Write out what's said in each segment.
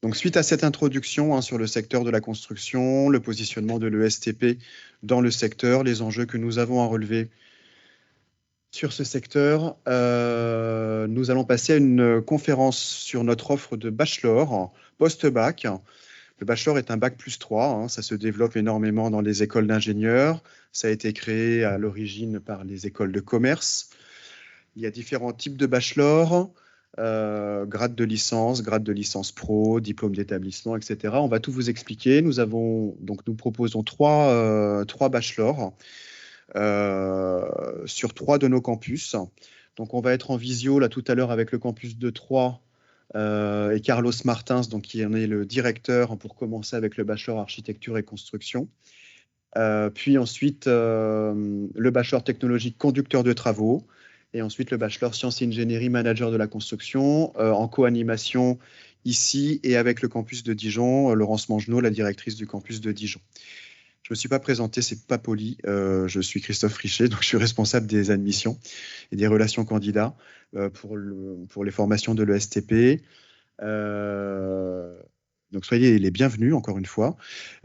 Donc, suite à cette introduction sur le secteur de la construction, le positionnement de l'ESTP dans le secteur, les enjeux que nous avons à relever sur ce secteur, nous allons passer à une conférence sur notre offre de bachelor post-bac. Le bachelor est un bac plus 3, ça se développe énormément dans les écoles d'ingénieurs. Ça a été créé à l'origine par les écoles de commerce. Il y a différents types de bachelor, grade de licence pro, diplôme d'établissement, etc. On va tout vous expliquer. Nous proposons trois bachelors sur 3 de nos campus. Donc, on va être en visio là tout à l'heure avec le campus de Troyes et Carlos Martins, donc, qui en est le directeur pour commencer avec le bachelor architecture et construction. Puis ensuite, le bachelor technologique conducteur de travaux. Et ensuite, le bachelor sciences et ingénierie manager de la construction en co-animation ici et avec le campus de Dijon, Laurence Mangenot, la directrice du campus de Dijon. Je ne me suis pas présenté, c'est pas poli. Je suis Christophe Richet, donc je suis responsable des admissions et des relations candidats pour les formations de l'ESTP. Donc soyez les bienvenus encore une fois.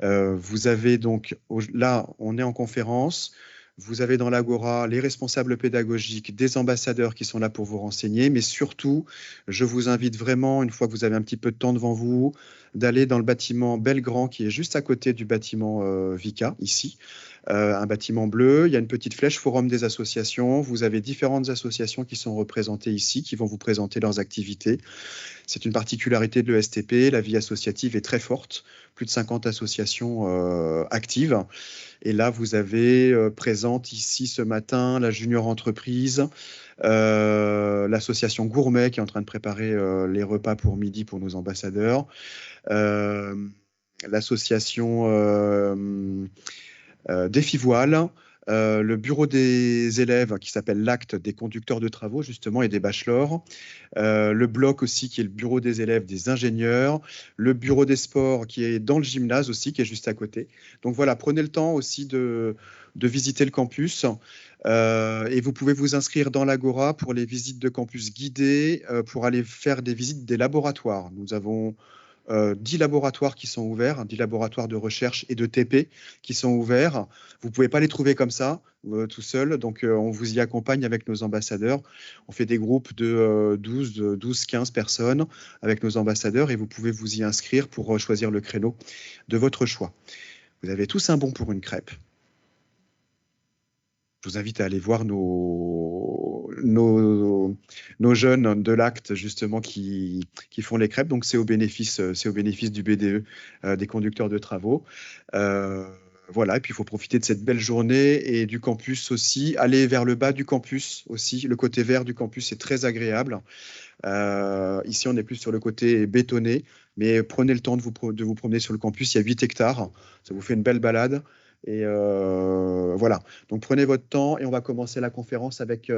Vous avez donc, là, on est en conférence. Vous avez dans l'Agora les responsables pédagogiques, des ambassadeurs qui sont là pour vous renseigner, mais surtout, je vous invite vraiment, une fois que vous avez un petit peu de temps devant vous, d'aller dans le bâtiment Belgrand qui est juste à côté du bâtiment Vica, ici. Un bâtiment bleu, il y a une petite flèche Forum des associations. Vous avez différentes associations qui sont représentées ici, qui vont vous présenter leurs activités. C'est une particularité de l'ESTP, la vie associative est très forte, plus de 50 associations actives. Et là, vous avez présente ici ce matin la Junior Entreprise, l'association Gourmet qui est en train de préparer les repas pour midi pour nos ambassadeurs, l'association Défi Voile, le bureau des élèves qui s'appelle l'Acte des conducteurs de travaux justement et des bachelors, le bloc aussi qui est le bureau des élèves des ingénieurs, le bureau des sports qui est dans le gymnase aussi qui est juste à côté. Donc voilà, prenez le temps aussi de visiter le campus et vous pouvez vous inscrire dans l'Agora pour les visites de campus guidées, pour aller faire des visites des laboratoires. Nous avons 10 laboratoires qui sont ouverts, 10 laboratoires de recherche et de TP qui sont ouverts. Vous ne pouvez pas les trouver comme ça, tout seul. Donc, on vous y accompagne avec nos ambassadeurs. On fait des groupes de 12-15 personnes avec nos ambassadeurs et vous pouvez vous y inscrire pour choisir le créneau de votre choix. Vous avez tous un bon pour une crêpe. Je vous invite à aller voir nos jeunes de l'Acte justement qui font les crêpes. Donc c'est au bénéfice du BDE, des conducteurs de travaux. Voilà, et puis il faut profiter de cette belle journée et du campus aussi. Aller vers le bas du campus aussi. Le côté vert du campus est très agréable. Ici, on est plus sur le côté bétonné, mais prenez le temps de vous promener sur le campus. Il y a 8 hectares. Ça vous fait une belle balade. Et voilà, donc prenez votre temps et on va commencer la conférence avec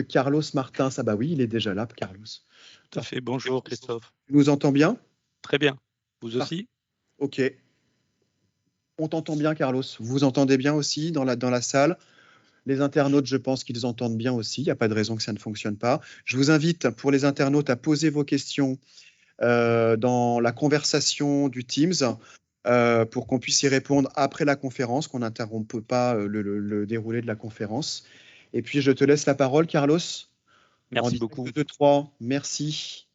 Carlos Martins. Ah bah oui, il est déjà là, Carlos. Tout à fait, bonjour Christophe. Tu nous entends bien? Très bien, vous aussi? Ok. On t'entend bien, Carlos. Vous vous entendez bien aussi dans la salle? Les internautes, je pense qu'ils entendent bien aussi. Il n'y a pas de raison que ça ne fonctionne pas. Je vous invite, pour les internautes, à poser vos questions dans la conversation du Teams. Pour qu'on puisse y répondre après la conférence, qu'on n'interrompe pas le déroulé de la conférence. Et puis, je te laisse la parole, Carlos. Merci beaucoup. 2, 3, merci.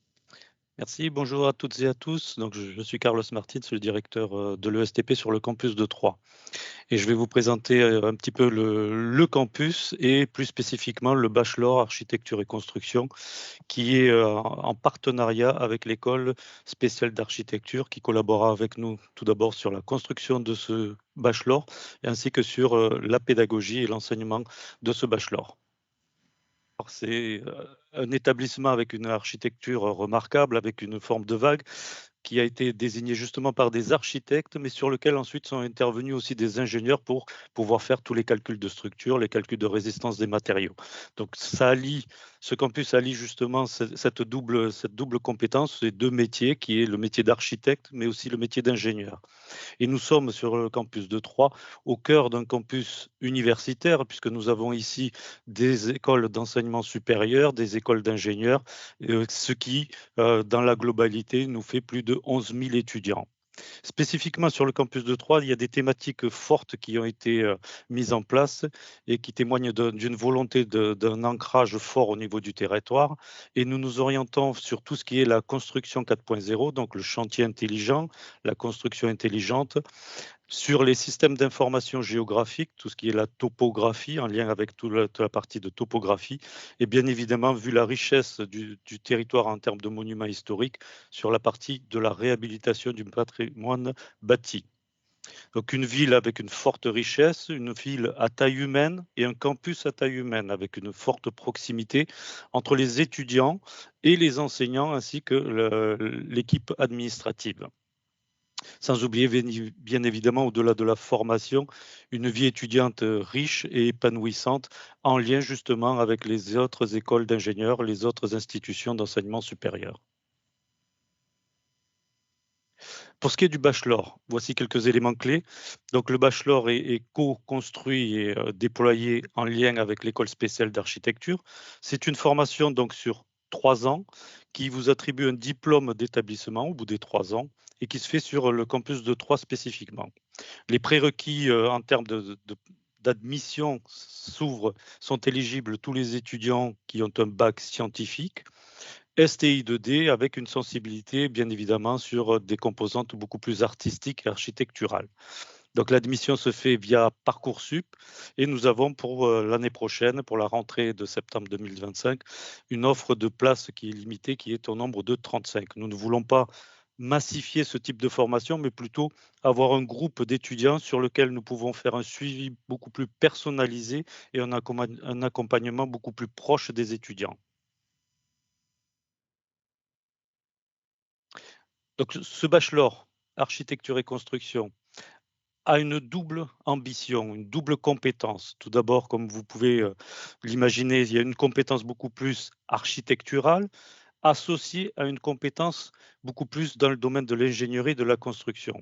Merci, bonjour à toutes et à tous. Donc, je suis Carlos Martins, le directeur de l'ESTP sur le campus de Troyes. Et je vais vous présenter un petit peu le campus et plus spécifiquement le bachelor architecture et construction qui est en partenariat avec l'école spéciale d'architecture qui collaborera avec nous tout d'abord sur la construction de ce bachelor ainsi que sur la pédagogie et l'enseignement de ce bachelor. C'est un établissement avec une architecture remarquable, avec une forme de vague, qui a été désigné justement par des architectes, mais sur lequel ensuite sont intervenus aussi des ingénieurs pour pouvoir faire tous les calculs de structure, les calculs de résistance des matériaux. Donc ça allie Ce campus allie justement cette double compétence, ces deux métiers, qui est le métier d'architecte, mais aussi le métier d'ingénieur. Et nous sommes sur le campus de Troyes, au cœur d'un campus universitaire, puisque nous avons ici des écoles d'enseignement supérieur, des écoles d'ingénieurs, ce qui, dans la globalité, nous fait plus de 11 000 étudiants. Spécifiquement sur le campus de Troyes, il y a des thématiques fortes qui ont été mises en place et qui témoignent d'une volonté d'un ancrage fort au niveau du territoire. Et nous nous orientons sur tout ce qui est la construction 4.0, donc le chantier intelligent, la construction intelligente, sur les systèmes d'information géographique, tout ce qui est la topographie, en lien avec toute la partie de topographie, et bien évidemment, vu la richesse du territoire en termes de monuments historiques, sur la partie de la réhabilitation du patrimoine bâti. Donc une ville avec une forte richesse, une ville à taille humaine et un campus à taille humaine avec une forte proximité entre les étudiants et les enseignants ainsi que l'équipe administrative. Sans oublier bien évidemment, au-delà de la formation, une vie étudiante riche et épanouissante en lien justement avec les autres écoles d'ingénieurs, les autres institutions d'enseignement supérieur. Pour ce qui est du bachelor, voici quelques éléments clés. Donc, le bachelor est co-construit et déployé en lien avec l'école spéciale d'architecture. C'est une formation donc sur 3 ans qui vous attribue un diplôme d'établissement au bout des 3 ans et qui se fait sur le campus de Troyes spécifiquement. Les prérequis en termes d'admission sont éligibles tous les étudiants qui ont un bac scientifique, STI 2D avec une sensibilité bien évidemment sur des composantes beaucoup plus artistiques et architecturales. Donc l'admission se fait via Parcoursup et nous avons pour l'année prochaine, pour la rentrée de septembre 2025, une offre de places qui est limitée, qui est au nombre de 35. Nous ne voulons pas massifier ce type de formation, mais plutôt avoir un groupe d'étudiants sur lequel nous pouvons faire un suivi beaucoup plus personnalisé et un accompagnement beaucoup plus proche des étudiants. Donc ce bachelor, architecture et construction, a une double ambition, une double compétence. Tout d'abord, comme vous pouvez l'imaginer, il y a une compétence beaucoup plus architecturale associée à une compétence beaucoup plus dans le domaine de l'ingénierie et de la construction.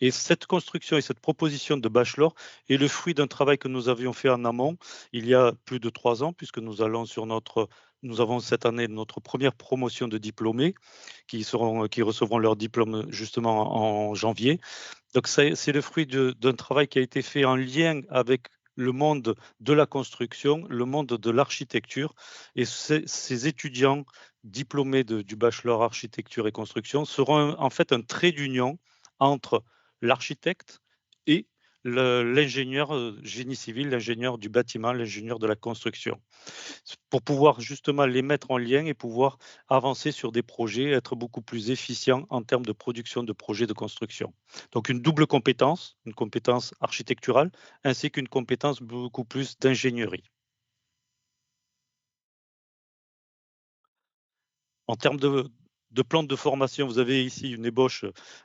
Et cette construction et cette proposition de bachelor est le fruit d'un travail que nous avions fait en amont il y a plus de 3 ans, puisque nous avons cette année notre première promotion de diplômés qui recevront leur diplôme justement en janvier. Donc c'est le fruit d'un travail qui a été fait en lien avec le monde de la construction, le monde de l'architecture. Et ces étudiants diplômés du bachelor architecture et construction seront en fait un trait d'union entre l'architecte et l'ingénieur génie civil, l'ingénieur du bâtiment, l'ingénieur de la construction, pour pouvoir justement les mettre en lien et pouvoir avancer sur des projets, être beaucoup plus efficient en termes de production de projets de construction. Donc une double compétence, une compétence architecturale, ainsi qu'une compétence beaucoup plus d'ingénierie. En termes de plan de formation, vous avez ici une ébauche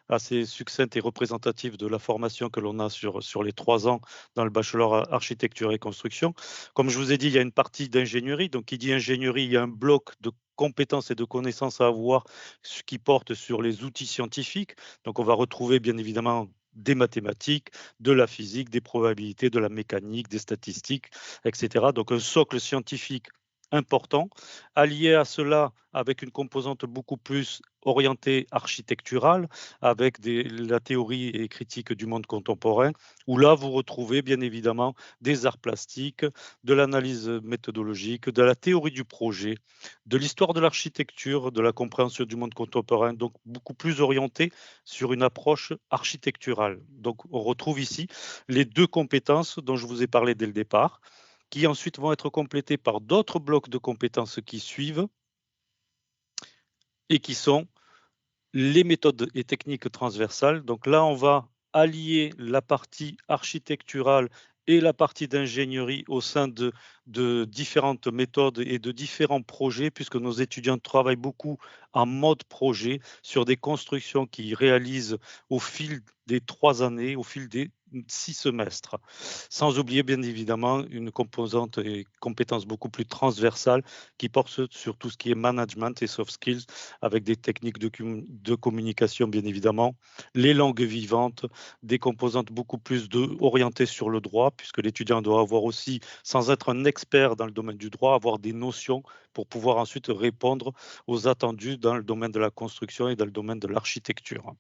assez succincte et représentative de la formation que l'on a sur les 3 ans dans le bachelor architecture et construction. Comme je vous ai dit, il y a une partie d'ingénierie. Donc, qui dit ingénierie, il y a un bloc de compétences et de connaissances à avoir, ce qui porte sur les outils scientifiques. Donc, on va retrouver bien évidemment des mathématiques, de la physique, des probabilités, de la mécanique, des statistiques, etc. Donc, un socle scientifique important, allié à cela avec une composante beaucoup plus orientée architecturale, avec la théorie et critique du monde contemporain, où là, vous retrouvez bien évidemment des arts plastiques, de l'analyse méthodologique, de la théorie du projet, de l'histoire de l'architecture, de la compréhension du monde contemporain, donc beaucoup plus orienté sur une approche architecturale. Donc, on retrouve ici les 2 compétences dont je vous ai parlé dès le départ, qui ensuite vont être complétés par d'autres blocs de compétences qui suivent et qui sont les méthodes et techniques transversales. Donc là, on va allier la partie architecturale et la partie d'ingénierie au sein de différentes méthodes et de différents projets, puisque nos étudiants travaillent beaucoup en mode projet sur des constructions qu'ils réalisent au fil des 3 années, au fil des 6 semestres. Sans oublier bien évidemment une composante et compétences beaucoup plus transversales qui portent sur tout ce qui est management et soft skills, avec des techniques de communication bien évidemment, les langues vivantes, des composantes beaucoup plus orientées sur le droit, puisque l'étudiant doit avoir aussi, sans être un expert dans le domaine du droit, avoir des notions pour pouvoir ensuite répondre aux attendus dans le domaine de la construction et dans le domaine de l'architecture.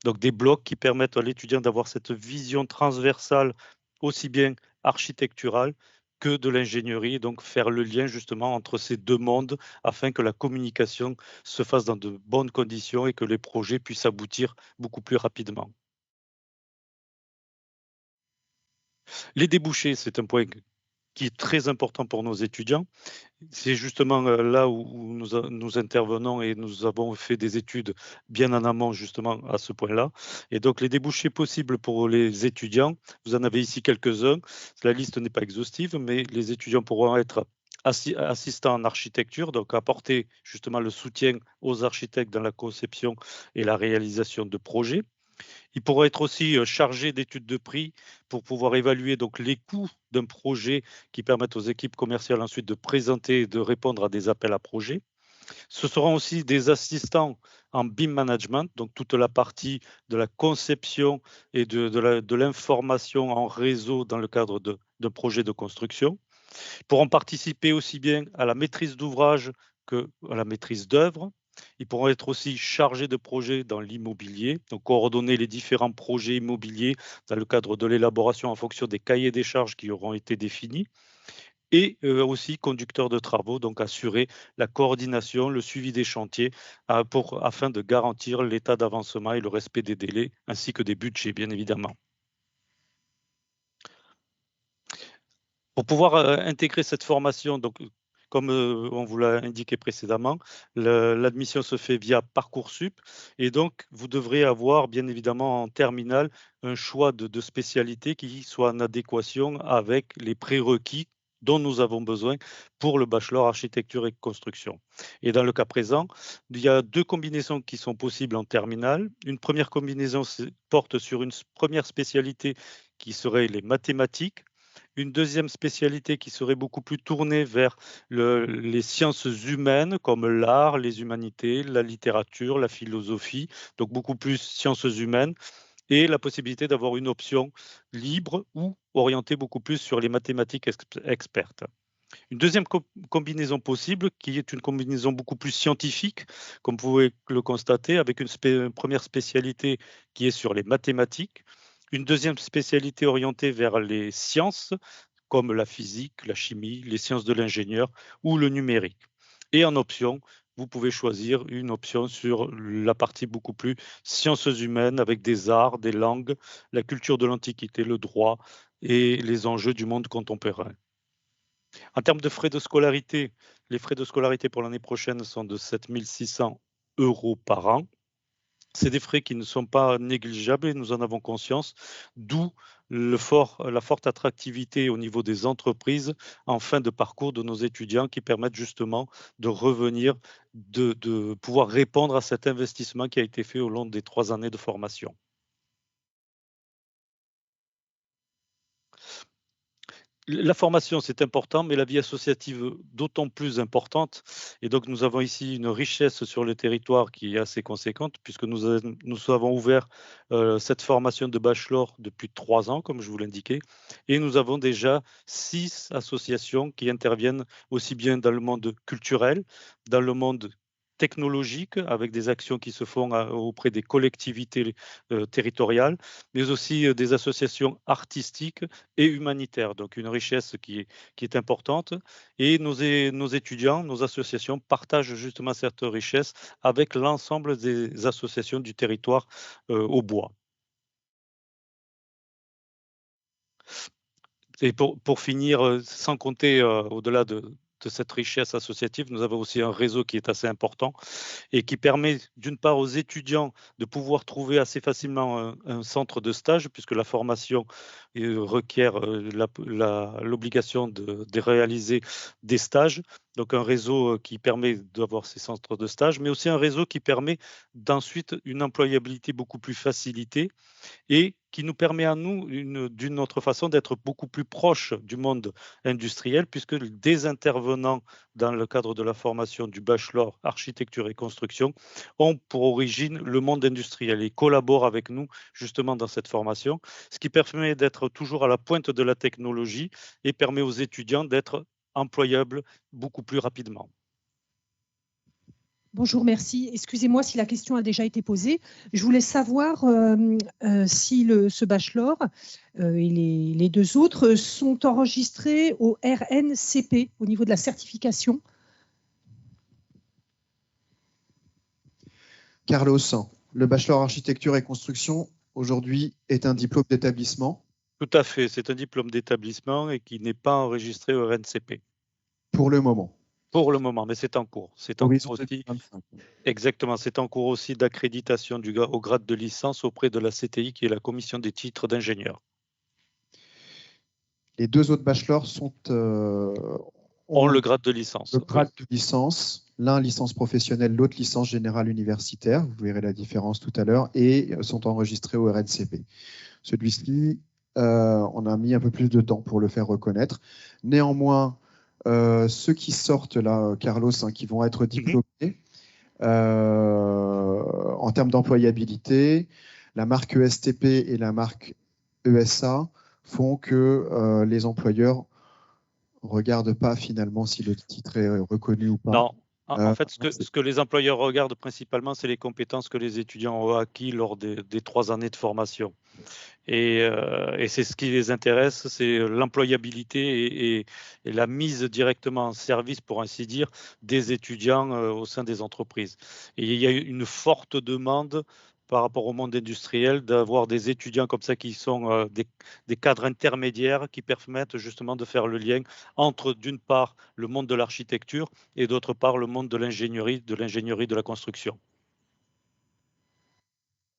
Donc des blocs qui permettent à l'étudiant d'avoir cette vision transversale, aussi bien architecturale que de l'ingénierie, donc faire le lien justement entre ces deux mondes afin que la communication se fasse dans de bonnes conditions et que les projets puissent aboutir beaucoup plus rapidement. Les débouchés, c'est un point qui est très important pour nos étudiants. C'est justement là où nous intervenons et nous avons fait des études bien en amont justement à ce point-là. Et donc les débouchés possibles pour les étudiants, vous en avez ici quelques-uns. La liste n'est pas exhaustive, mais les étudiants pourront être assistants en architecture, donc apporter justement le soutien aux architectes dans la conception et la réalisation de projets. Il pourra être aussi chargé d'études de prix pour pouvoir évaluer donc les coûts d'un projet qui permettent aux équipes commerciales ensuite de présenter et de répondre à des appels à projets. Ce seront aussi des assistants en BIM management, donc toute la partie de la conception et de l'information en réseau dans le cadre de projets de construction. Ils pourront participer aussi bien à la maîtrise d'ouvrage que à la maîtrise d'œuvre. Ils pourront être aussi chargés de projets dans l'immobilier, donc coordonner les différents projets immobiliers dans le cadre de l'élaboration en fonction des cahiers des charges qui auront été définis. Et aussi conducteurs de travaux, donc assurer la coordination, le suivi des chantiers afin de garantir l'état d'avancement et le respect des délais, ainsi que des budgets, bien évidemment. Pour pouvoir intégrer cette formation, donc, comme on vous l'a indiqué précédemment, l'admission se fait via Parcoursup et donc vous devrez avoir bien évidemment en terminale un choix de spécialité qui soit en adéquation avec les prérequis dont nous avons besoin pour le bachelor architecture et construction. Et dans le cas présent, il y a 2 combinaisons qui sont possibles en terminale. Une première combinaison porte sur une première spécialité qui serait les mathématiques. Une deuxième spécialité qui serait beaucoup plus tournée vers les sciences humaines comme l'art, les humanités, la littérature, la philosophie, donc beaucoup plus sciences humaines, et la possibilité d'avoir une option libre ou orientée beaucoup plus sur les mathématiques expertes. Une deuxième combinaison possible, qui est une combinaison beaucoup plus scientifique, comme vous pouvez le constater, avec une première spécialité qui est sur les mathématiques, une deuxième spécialité orientée vers les sciences, comme la physique, la chimie, les sciences de l'ingénieur ou le numérique. Et en option, vous pouvez choisir une option sur la partie beaucoup plus sciences humaines avec des arts, des langues, la culture de l'Antiquité, le droit et les enjeux du monde contemporain. En termes de frais de scolarité, les frais de scolarité pour l'année prochaine sont de 7 600 € par an. C'est des frais qui ne sont pas négligeables et nous en avons conscience, d'où la forte attractivité au niveau des entreprises en fin de parcours de nos étudiants qui permettent justement de revenir, de pouvoir répondre à cet investissement qui a été fait au long des 3 années de formation. La formation, c'est important, mais la vie associative, d'autant plus importante. Et donc, nous avons ici une richesse sur le territoire qui est assez conséquente, puisque nous avons ouvert cette formation de bachelor depuis 3 ans, comme je vous l'indiquais. Et nous avons déjà 6 associations qui interviennent aussi bien dans le monde culturel, dans le monde technologique, avec des actions qui se font auprès des collectivités territoriales, mais aussi des associations artistiques et humanitaire, donc une richesse qui est importante. Et nos étudiants, nos associations partagent justement cette richesse avec l'ensemble des associations du territoire au bois. Et pour finir, sans compter au-delà de cette richesse associative, nous avons aussi un réseau qui est assez important et qui permet d'une part aux étudiants de pouvoir trouver assez facilement un centre de stage puisque la formation requiert l'obligation de réaliser des stages donc un réseau qui permet d'avoir ces centres de stage, mais aussi un réseau qui permet d'ensuite une employabilité beaucoup plus facilitée et qui nous permet à nous, d'une autre façon, d'être beaucoup plus proche du monde industriel, puisque des intervenants dans le cadre de la formation du bachelor architecture et construction ont pour origine le monde industriel et collaborent avec nous justement dans cette formation, ce qui permet d'être toujours à la pointe de la technologie et permet aux étudiants d'être employables beaucoup plus rapidement. Bonjour, merci. Excusez-moi si la question a déjà été posée. Je voulais savoir si ce bachelor et les deux autres sont enregistrés au RNCP, au niveau de la certification. Carlos, le bachelor architecture et construction, aujourd'hui, est un diplôme d'établissement. Tout à fait, c'est un diplôme d'établissement et qui n'est pas enregistré au RNCP. Pour le moment. Pour le moment, mais c'est en cours. C'est en cours aussi. 2025. Exactement, c'est en cours aussi d'accréditation au grade de licence auprès de la CTI, qui est la commission des titres d'ingénieur. Les deux autres bachelors ont le grade de licence. Le grade de licence, l'un licence professionnelle, l'autre licence générale universitaire, vous verrez la différence tout à l'heure, et sont enregistrés au RNCP. Celui-ci, on a mis un peu plus de temps pour le faire reconnaître. Néanmoins, ceux qui sortent là, Carlos, qui vont être diplômés, en termes d'employabilité, la marque ESTP et la marque ESA font que les employeurs ne regardent pas finalement si le titre est reconnu ou pas. Non. En fait, ce que les employeurs regardent principalement, c'est les compétences que les étudiants ont acquis lors des 3 années de formation. Et c'est ce qui les intéresse, c'est l'employabilité et la mise directement en service, pour ainsi dire, des étudiants au sein des entreprises. Et il y a une forte demande par rapport au monde industriel d'avoir des étudiants comme ça qui sont des cadres intermédiaires qui permettent justement de faire le lien entre, d'une part, le monde de l'architecture et d'autre part, le monde de l'ingénierie de la construction.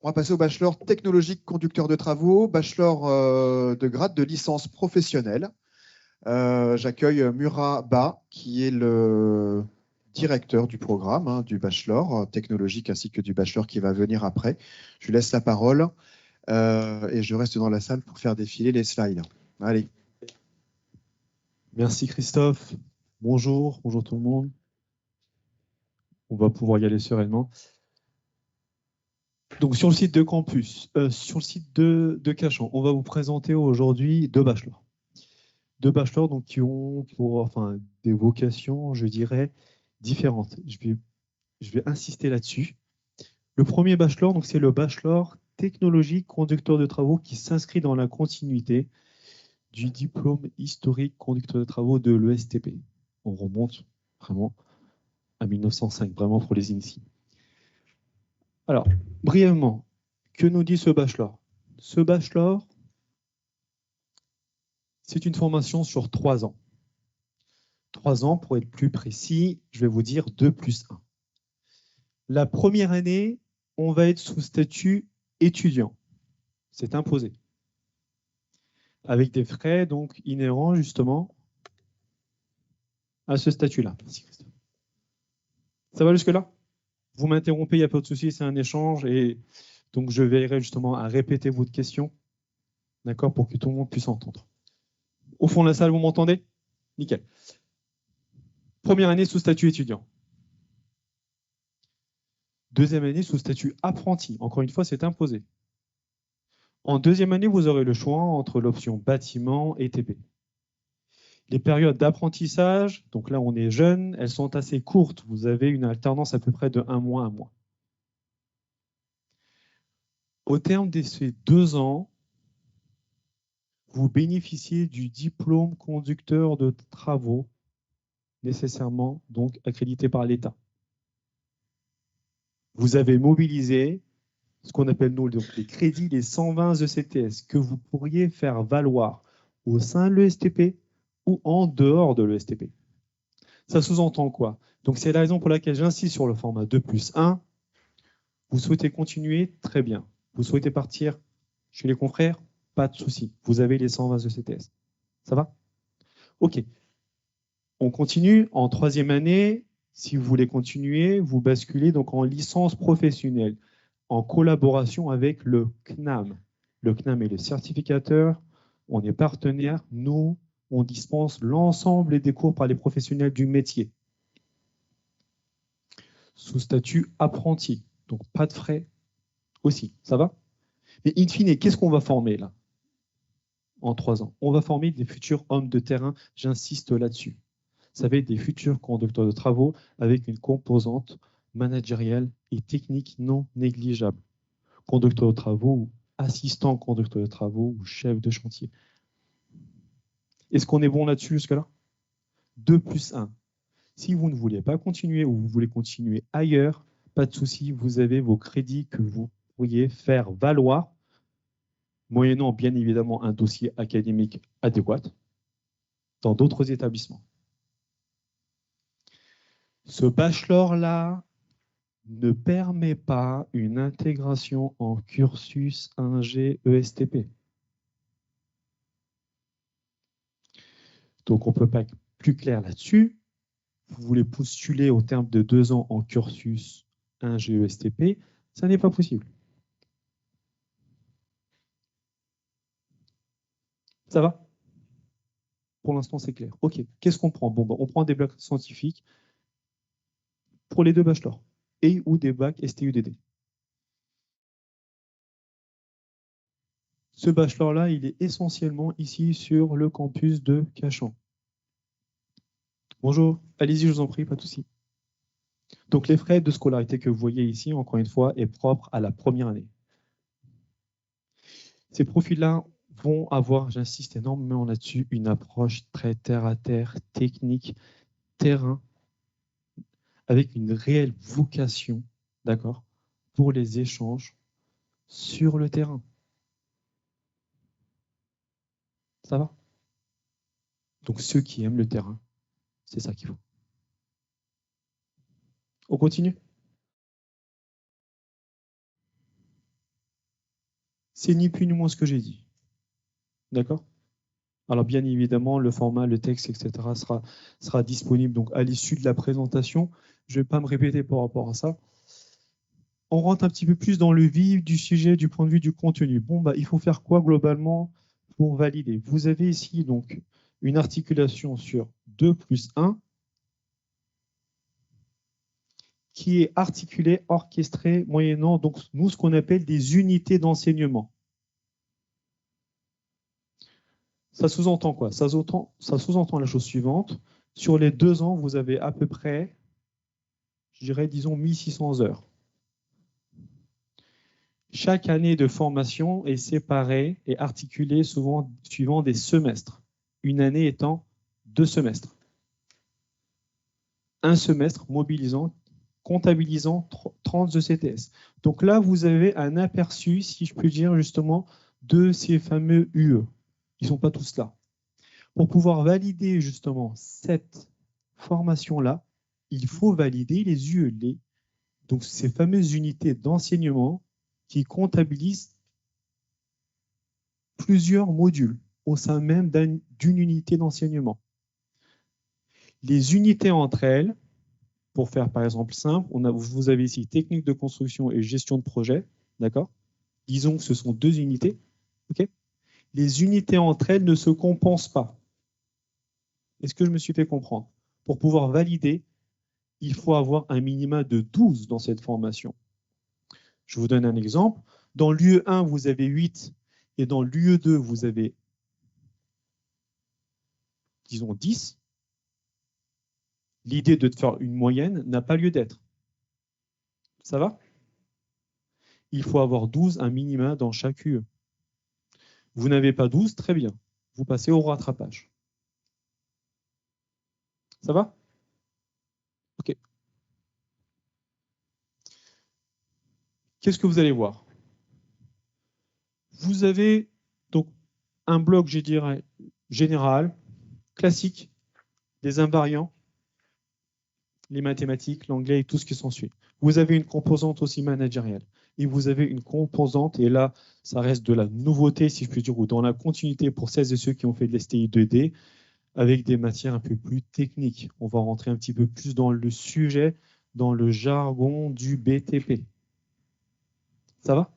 On va passer au bachelor technologique conducteur de travaux, bachelor de grade de licence professionnelle. J'accueille Murat Ba, qui est le directeur du programme, du bachelor technologique ainsi que du bachelor qui va venir après. Je lui laisse la parole et je reste dans la salle pour faire défiler les slides. Allez. Merci Christophe. Bonjour tout le monde. On va pouvoir y aller sereinement. Donc sur le site de campus, sur le site de Cachan, on va vous présenter aujourd'hui deux bachelors. Deux bachelors donc, qui ont des vocations, je dirais, différentes. Je vais insister là-dessus. Le premier bachelor, c'est le bachelor technologique conducteur de travaux qui s'inscrit dans la continuité du diplôme historique conducteur de travaux de l'ESTP. On remonte vraiment à 1905, vraiment pour les initiés. Alors, brièvement, que nous dit ce bachelor? Ce bachelor, c'est une formation sur 3 ans. 3 ans, pour être plus précis, je vais vous dire 2+1. La première année, on va être sous statut étudiant. C'est imposé. Avec des frais donc inhérents justement à ce statut-là. Merci Christophe. Ça va jusque-là? Vous m'interrompez, il n'y a pas de souci, c'est un échange et donc je veillerai justement à répéter votre question, d'accord, pour que tout le monde puisse entendre. Au fond de la salle, vous m'entendez? Nickel. Première année sous statut étudiant. Deuxième année sous statut apprenti. Encore une fois, c'est imposé. En deuxième année, vous aurez le choix entre l'option bâtiment et TP. Les périodes d'apprentissage, donc là on est jeune, elles sont assez courtes. Vous avez une alternance à peu près de 1 mois, 1 mois. Au terme de ces 2 ans, vous bénéficiez du diplôme conducteur de travaux, nécessairement donc accrédité par l'État. Vous avez mobilisé ce qu'on appelle nous donc, les crédits, les 120 ECTS, que vous pourriez faire valoir au sein de l'ESTP ou en dehors de l'ESTP. Ça sous-entend quoi? Donc c'est la raison pour laquelle j'insiste sur le format 2+1. Vous souhaitez continuer? Très bien. Vous souhaitez partir chez les confrères? Pas de souci. Vous avez les 120 ECTS. Ça va? OK. On continue en 3e année. Si vous voulez continuer, vous basculez donc en licence professionnelle en collaboration avec le CNAM. Le CNAM est le certificateur. On est partenaire. Nous, on dispense l'ensemble des cours par les professionnels du métier. Sous statut apprenti. Donc, pas de frais aussi. Ça va? Mais in fine, qu'est-ce qu'on va former là en 3 ans? On va former des futurs hommes de terrain. J'insiste là-dessus. Ça va être des futurs conducteurs de travaux avec une composante managériale et technique non négligeable. Conducteur de travaux ou assistant conducteur de travaux ou chef de chantier. Est-ce qu'on est bon là-dessus jusque-là? 2+1. Si vous ne voulez pas continuer ou vous voulez continuer ailleurs, pas de souci, vous avez vos crédits que vous pourriez faire valoir, moyennant bien évidemment un dossier académique adéquat, dans d'autres établissements. Ce bachelor-là ne permet pas une intégration en cursus Ingé ESTP. Donc, on ne peut pas être plus clair là-dessus. Vous voulez postuler au terme de 2 ans en cursus Ingé ESTP, ça n'est pas possible. Ça va? Pour l'instant, c'est clair. OK, qu'est-ce qu'on prend? Bon, bah, on prend des blocs scientifiques pour les 2 bachelors et ou des bacs STUDD. Ce bachelor-là, il est essentiellement ici sur le campus de Cachan. Bonjour, allez-y, je vous en prie, pas de souci. Donc, les frais de scolarité que vous voyez ici, encore une fois, est propre à la première année. Ces profils-là vont avoir, j'insiste énormément là-dessus, une approche très terre-à-terre, technique, terrain, avec une réelle vocation, d'accord, pour les échanges sur le terrain. Ça va? Donc, ceux qui aiment le terrain, c'est ça qu'il faut. On continue? C'est ni plus ni moins ce que j'ai dit. D'accord? Alors, bien évidemment, le format, le texte, etc. sera disponible donc, à l'issue de la présentation. Je ne vais pas me répéter par rapport à ça. On rentre un petit peu plus dans le vif du sujet du point de vue du contenu. Bon, bah, il faut faire quoi globalement pour valider? Vous avez ici donc une articulation sur 2+1 qui est articulée, orchestrée, moyennant donc nous ce qu'on appelle des unités d'enseignement. Ça sous-entend quoi? Ça sous-entend la chose suivante. Sur les 2 ans, vous avez à peu près, je dirais, disons, 1600 heures. Chaque année de formation est séparée et articulée souvent suivant des semestres. Une année étant 2 semestres. Un semestre mobilisant, comptabilisant 30 ECTS. Donc là, vous avez un aperçu, si je puis dire, justement, de ces fameux UE. Ils ne sont pas tous là. Pour pouvoir valider justement cette formation-là, il faut valider les UE, donc ces fameuses unités d'enseignement qui comptabilisent plusieurs modules au sein même d'une unité d'enseignement. Les unités entre elles, pour faire par exemple simple, vous avez ici technique de construction et gestion de projet, d'accord? Disons que ce sont 2 unités, ok? Les unités entre elles ne se compensent pas. Est-ce que je me suis fait comprendre? Pour pouvoir valider, il faut avoir un minimum de 12 dans cette formation. Je vous donne un exemple. Dans l'UE1, vous avez 8 et dans l'UE2, vous avez, disons, 10. L'idée de faire une moyenne n'a pas lieu d'être. Ça va? Il faut avoir 12, un minimum dans chaque UE. Vous n'avez pas 12, très bien. Vous passez au rattrapage. Ça va? OK. Qu'est-ce que vous allez voir? Vous avez donc un bloc, je dirais, général, classique, des invariants, les mathématiques, l'anglais et tout ce qui s'ensuit. Vous avez une composante aussi managériale. Et vous avez une composante, et là, ça reste de la nouveauté, si je puis dire, ou dans la continuité pour celles et ceux qui ont fait de l'STI 2D, avec des matières un peu plus techniques. On va rentrer un petit peu plus dans le sujet, dans le jargon du BTP. Ça va?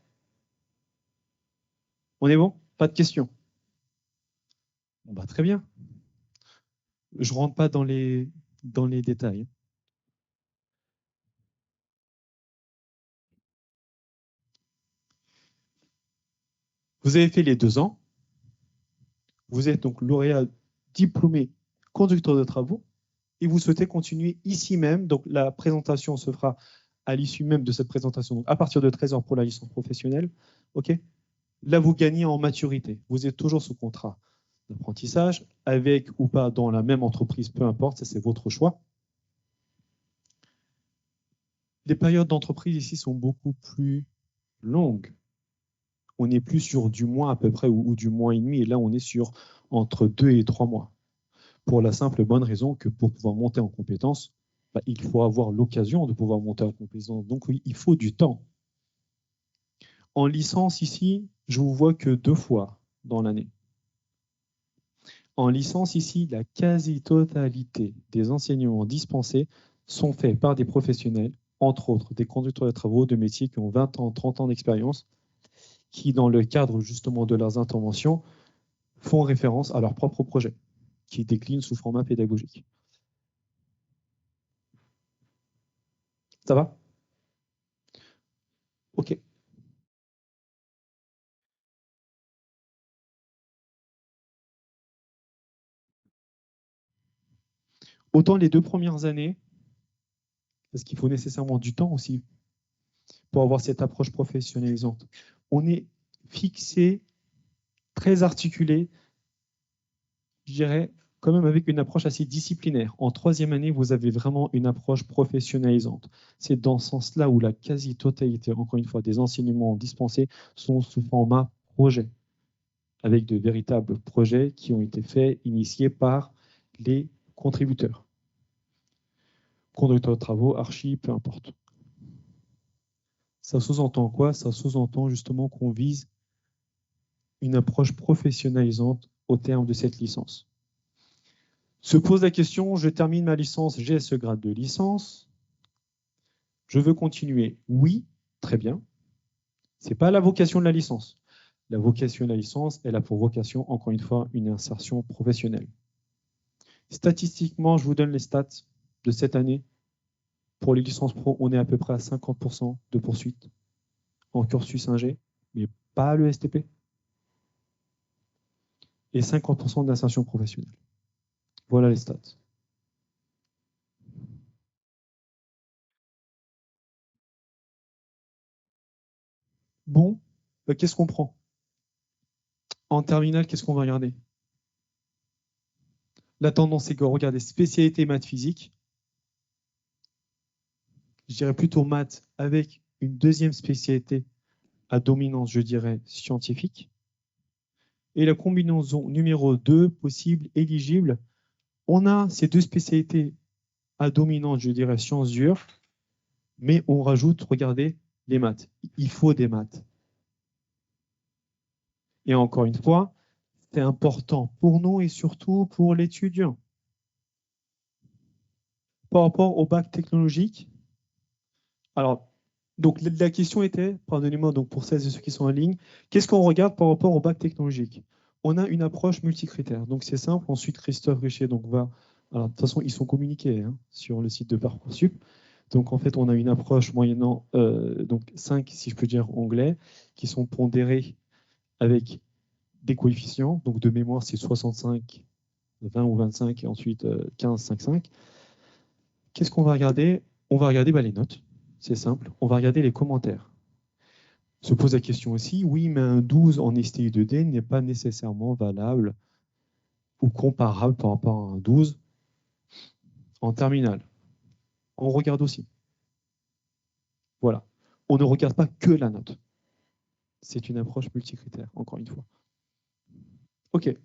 On est bon? Pas de questions? Bon, bah, très bien. Je ne rentre pas dans les détails. Vous avez fait les 2 ans. Vous êtes donc lauréat diplômé conducteur de travaux et vous souhaitez continuer ici même. Donc la présentation se fera à l'issue même de cette présentation, donc à partir de 13h pour la licence professionnelle. OK? Là, vous gagnez en maturité. Vous êtes toujours sous contrat d'apprentissage, avec ou pas dans la même entreprise, peu importe, ça c'est votre choix. Les périodes d'entreprise ici sont beaucoup plus longues. On n'est plus sur du mois à peu près ou du mois et demi, et là on est sur entre 2 et 3 mois. Pour la simple et bonne raison que pour pouvoir monter en compétence, il faut avoir l'occasion de pouvoir monter en compétence. Donc oui, il faut du temps. En licence ici, je vous vois que 2 fois dans l'année. En licence ici, la quasi-totalité des enseignements dispensés sont faits par des professionnels, entre autres des conducteurs de travaux de métiers qui ont 20 ans, 30 ans d'expérience, qui, dans le cadre justement de leurs interventions, font référence à leur propre projet, qui décline sous format pédagogique. Ça va? OK. Autant les 2 premières années, parce qu'il faut nécessairement du temps aussi pour avoir cette approche professionnalisante, on est fixé, très articulé, je dirais, quand même avec une approche assez disciplinaire. En 3e année, vous avez vraiment une approche professionnalisante. C'est dans ce sens-là où la quasi-totalité, encore une fois, des enseignements dispensés sont sous format projet, avec de véritables projets qui ont été faits, initiés par les contributeurs. Conducteurs de travaux, archi, peu importe. Ça sous-entend quoi? Ça sous-entend justement qu'on vise une approche professionnalisante au terme de cette licence. Se pose la question, je termine ma licence, j'ai ce grade de licence. Je veux continuer. Oui, très bien. Ce n'est pas la vocation de la licence. La vocation de la licence, elle a pour vocation, encore une fois, une insertion professionnelle. Statistiquement, je vous donne les stats de cette année. Pour les licences pro, on est à peu près à 50% de poursuite en cursus ingé, mais pas le STP. Et 50% d'insertion professionnelle. Voilà les stats. Bon, qu'est-ce qu'on prend? En terminale, qu'est-ce qu'on va regarder? La tendance, c'est que regarder spécialité maths physique. Je dirais plutôt maths avec une 2e spécialité à dominance, je dirais, scientifique. Et la combinaison numéro 2 possible, éligible, on a ces 2 spécialités à dominante, je dirais, sciences dures, mais on rajoute, regardez, les maths. Il faut des maths. Et encore une fois, c'est important pour nous et surtout pour l'étudiant. Par rapport au bac technologique, alors, donc la question était, pardonnez-moi donc pour celles et ceux qui sont en ligne, qu'est-ce qu'on regarde par rapport au bac technologique? On a une approche multicritère, donc c'est simple. Ensuite, Christophe Richer donc va, alors de toute façon ils sont communiqués sur le site de Parcoursup. Donc en fait, on a une approche moyennant donc 5, si je peux dire, onglets qui sont pondérés avec des coefficients. Donc de mémoire, c'est 65, 20 ou 25 et ensuite 15, 5, 5. Qu'est-ce qu'on va regarder? On va regarder les notes. C'est simple. On va regarder les commentaires. Se pose la question aussi, oui, mais un 12 en STI 2D n'est pas nécessairement valable ou comparable par rapport à un 12 en terminale. On regarde aussi. Voilà. On ne regarde pas que la note. C'est une approche multicritère, encore une fois. OK.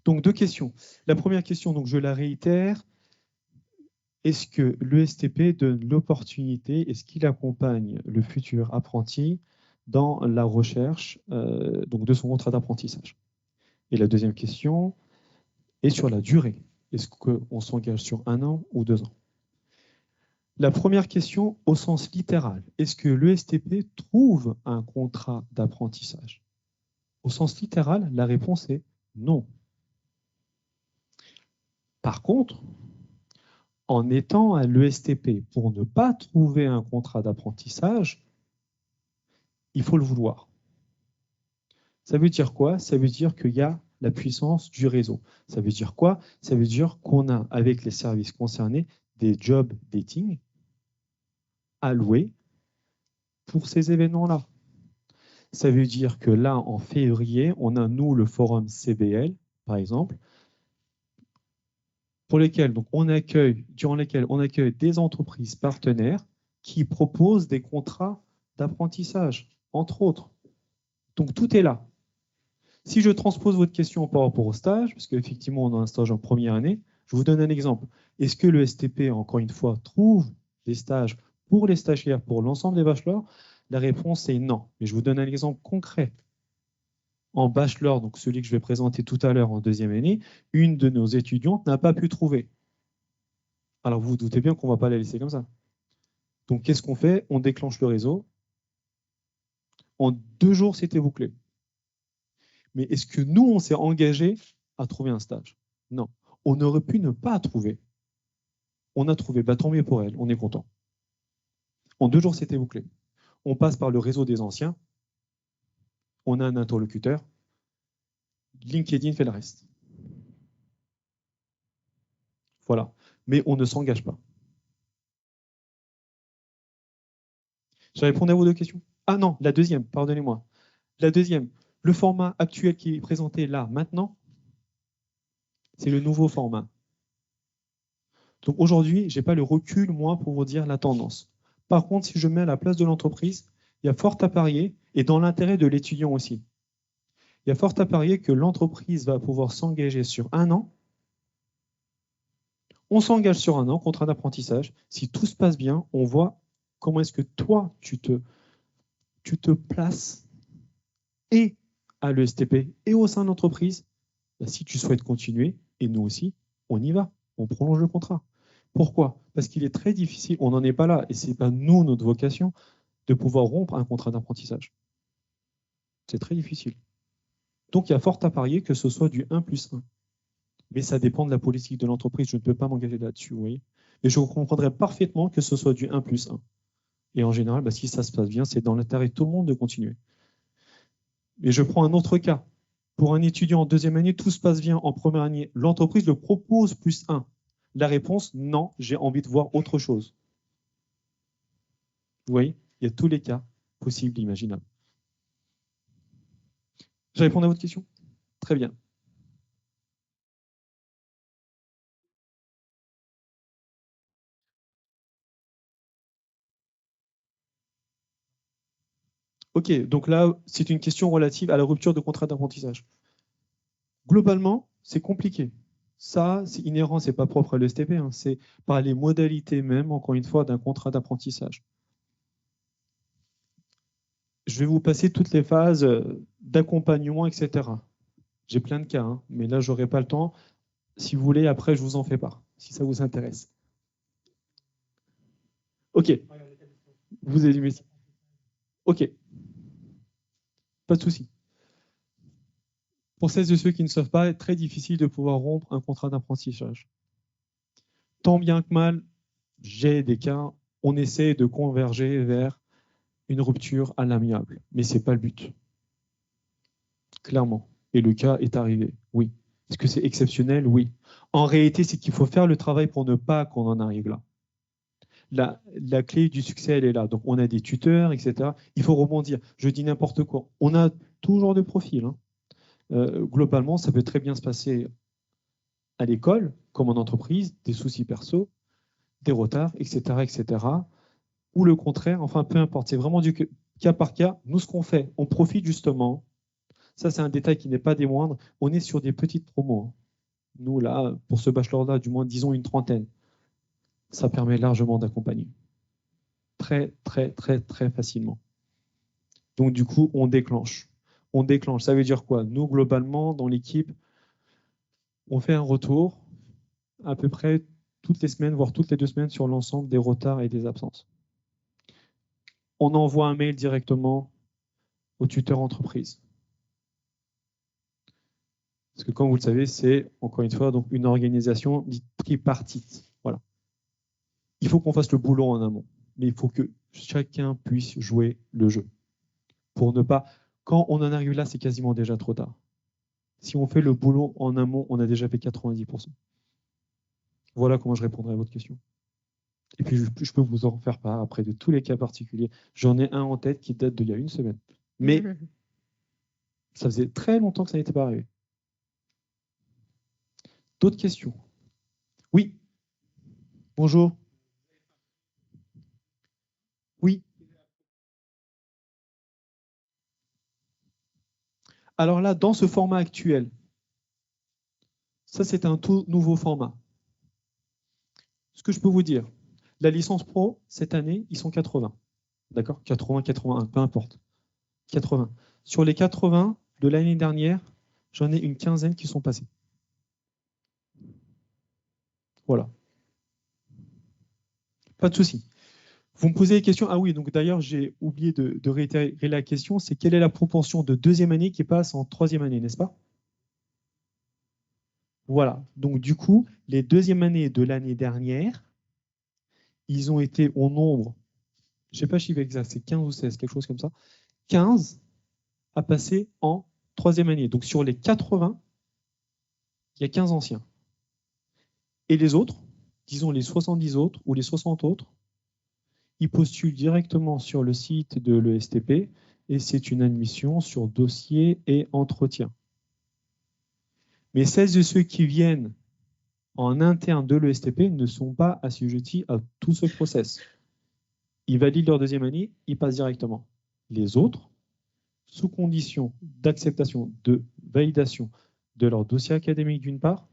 Donc, 2 questions. La première question, donc je la réitère. Est-ce que l'ESTP donne l'opportunité, est-ce qu'il accompagne le futur apprenti dans la recherche donc de son contrat d'apprentissage? Et la deuxième question est sur la durée. Est-ce qu'on s'engage sur 1 an ou 2 ans? La première question au sens littéral, est-ce que l'ESTP trouve un contrat d'apprentissage? Au sens littéral, la réponse est non. Par contre, en étant à l'ESTP pour ne pas trouver un contrat d'apprentissage, il faut le vouloir. Ça veut dire quoi? Ça veut dire qu'il y a la puissance du réseau. Ça veut dire quoi? Ça veut dire qu'on a, avec les services concernés, des job dating alloués pour ces événements-là. Ça veut dire que là, en février, on a, nous, le forum CBL, par exemple, pour lesquels donc, durant lesquels on accueille des entreprises partenaires qui proposent des contrats d'apprentissage, entre autres. Donc, tout est là. Si je transpose votre question par rapport au stage, parce qu'effectivement, on a un stage en première année, je vous donne un exemple. Est-ce que le STP, encore une fois, trouve des stages pour les stagiaires, pour l'ensemble des bachelors? La réponse est non. Mais je vous donne un exemple concret. En bachelor, donc celui que je vais présenter tout à l'heure en deuxième année, une de nos étudiantes n'a pas pu trouver. Alors vous vous doutez bien qu'on ne va pas la laisser comme ça. Donc qu'est-ce qu'on fait? On déclenche le réseau. En 2 jours, c'était bouclé. Mais est-ce que nous, on s'est engagé à trouver un stage? Non. On aurait pu ne pas trouver. On a trouvé, bah, tant mieux pour elle, on est content. En 2 jours, c'était bouclé. On passe par le réseau des anciens. On a un interlocuteur. LinkedIn fait le reste. Voilà. Mais on ne s'engage pas. J'ai répondu à vos 2 questions? Ah non, la deuxième, pardonnez-moi. La deuxième, le format actuel qui est présenté là, maintenant, c'est le nouveau format. Donc aujourd'hui, je n'ai pas le recul, moi, pour vous dire la tendance. Par contre, si je mets à la place de l'entreprise, il y a fort à parier, et dans l'intérêt de l'étudiant aussi, il y a fort à parier que l'entreprise va pouvoir s'engager sur 1 an. On s'engage sur 1 an, contrat d'apprentissage. Si tout se passe bien, on voit comment est-ce que toi, tu te places et à l'ESTP et au sein de l'entreprise. Bah, si tu souhaites continuer, et nous aussi, on y va, on prolonge le contrat. Pourquoi? Parce qu'il est très difficile, on n'en est pas là, et ce n'est pas nous, notre vocation, de pouvoir rompre un contrat d'apprentissage. C'est très difficile. Donc, il y a fort à parier que ce soit du 1+1. Mais ça dépend de la politique de l'entreprise, je ne peux pas m'engager là-dessus, vous voyez. Mais je comprendrais parfaitement que ce soit du 1+1. Et en général, bah, si ça se passe bien, c'est dans l'intérêt de tout le monde de continuer. Mais je prends un autre cas. Pour un étudiant en deuxième année, tout se passe bien en première année. L'entreprise le propose +1. La réponse, non, j'ai envie de voir autre chose. Vous voyez, il y a tous les cas possibles, imaginables. Je réponds à votre question? Très bien. Ok, donc là, c'est une question relative à la rupture de contrat d'apprentissage. Globalement, c'est compliqué. Ça, c'est inhérent, c'est pas propre à l'ESTP, hein, c'est par les modalités même, encore une fois, d'un contrat d'apprentissage. Je vais vous passer toutes les phases d'accompagnement, etc. J'ai plein de cas, hein, mais là, je n'aurai pas le temps. Si vous voulez, après, je vous en fais part, si ça vous intéresse. Ok. Vous allumez. Ok. Pas de souci. Pour celles et ceux qui ne savent pas, c'est très difficile de pouvoir rompre un contrat d'apprentissage. Tant bien que mal, j'ai des cas, on essaie de converger vers une rupture à l'amiable, mais ce n'est pas le but. Clairement. Et le cas est arrivé, oui. Est-ce que c'est exceptionnel? Oui. En réalité, c'est qu'il faut faire le travail pour ne pas qu'on en arrive là. La clé du succès, elle est là. Donc, on a des tuteurs, etc. Il faut rebondir. Je dis n'importe quoi. On a toujours de profils. Hein. Globalement, ça peut très bien se passer à l'école, comme en entreprise, des soucis perso, des retards, etc., etc. Ou le contraire, enfin, peu importe. C'est vraiment du cas par cas. Nous, ce qu'on fait, on profite justement. Ça, c'est un détail qui n'est pas des moindres. On est sur des petites promos. Hein. Nous, là, pour ce bachelor-là, du moins, disons une 30aine. Ça permet largement d'accompagner. Très, très, très, très facilement. Donc, du coup, on déclenche. On déclenche. Ça veut dire quoi? Nous, globalement, dans l'équipe, on fait un retour. à peu près toutes les semaines, voire toutes les 2 semaines sur l'ensemble des retards et des absences. On envoie un mail directement au tuteur entreprise. Parce que comme vous le savez, c'est encore une fois donc une organisation dite tripartite. Voilà. Il faut qu'on fasse le boulot en amont, mais il faut que chacun puisse jouer le jeu. Pour ne pas, quand on en arrive là, c'est quasiment déjà trop tard. Si on fait le boulot en amont, on a déjà fait 90%. Voilà comment je répondrai à votre question. Et puis je peux vous en faire part après de tous les cas particuliers. J'en ai un en tête qui date d'il y a 1 semaine. Mais ça faisait très longtemps que ça n'était pas arrivé. D'autres questions? Oui. Bonjour. Oui. Alors là, dans ce format actuel, ça c'est un tout nouveau format. Ce que je peux vous dire, la licence pro, cette année, ils sont 80. D'accord? 80, 81, peu importe. 80. Sur les 80 de l'année dernière, j'en ai une quinzaine qui sont passés. Voilà. Pas de souci. Vous me posez des questions. Ah oui, donc d'ailleurs, j'ai oublié de réitérer la question. C'est quelle est la proportion de 2e année qui passe en 3e année, n'est-ce pas? Voilà. Donc du coup, les 2e années de l'année dernière, ils ont été au nombre, je ne sais pas chiffre exact, c'est 15 ou 16, quelque chose comme ça. 15 à passer en 3e année. Donc sur les 80, il y a 15 anciens. Et les autres, disons les 70 autres ou les 60 autres, ils postulent directement sur le site de l'ESTP et c'est une admission sur dossier et entretien. Mais celles et ceux qui viennent en interne de l'ESTP ne sont pas assujettis à tout ce process. Ils valident leur 2e année, ils passent directement. Les autres, sous condition d'acceptation, de validation de leur dossier académique d'une part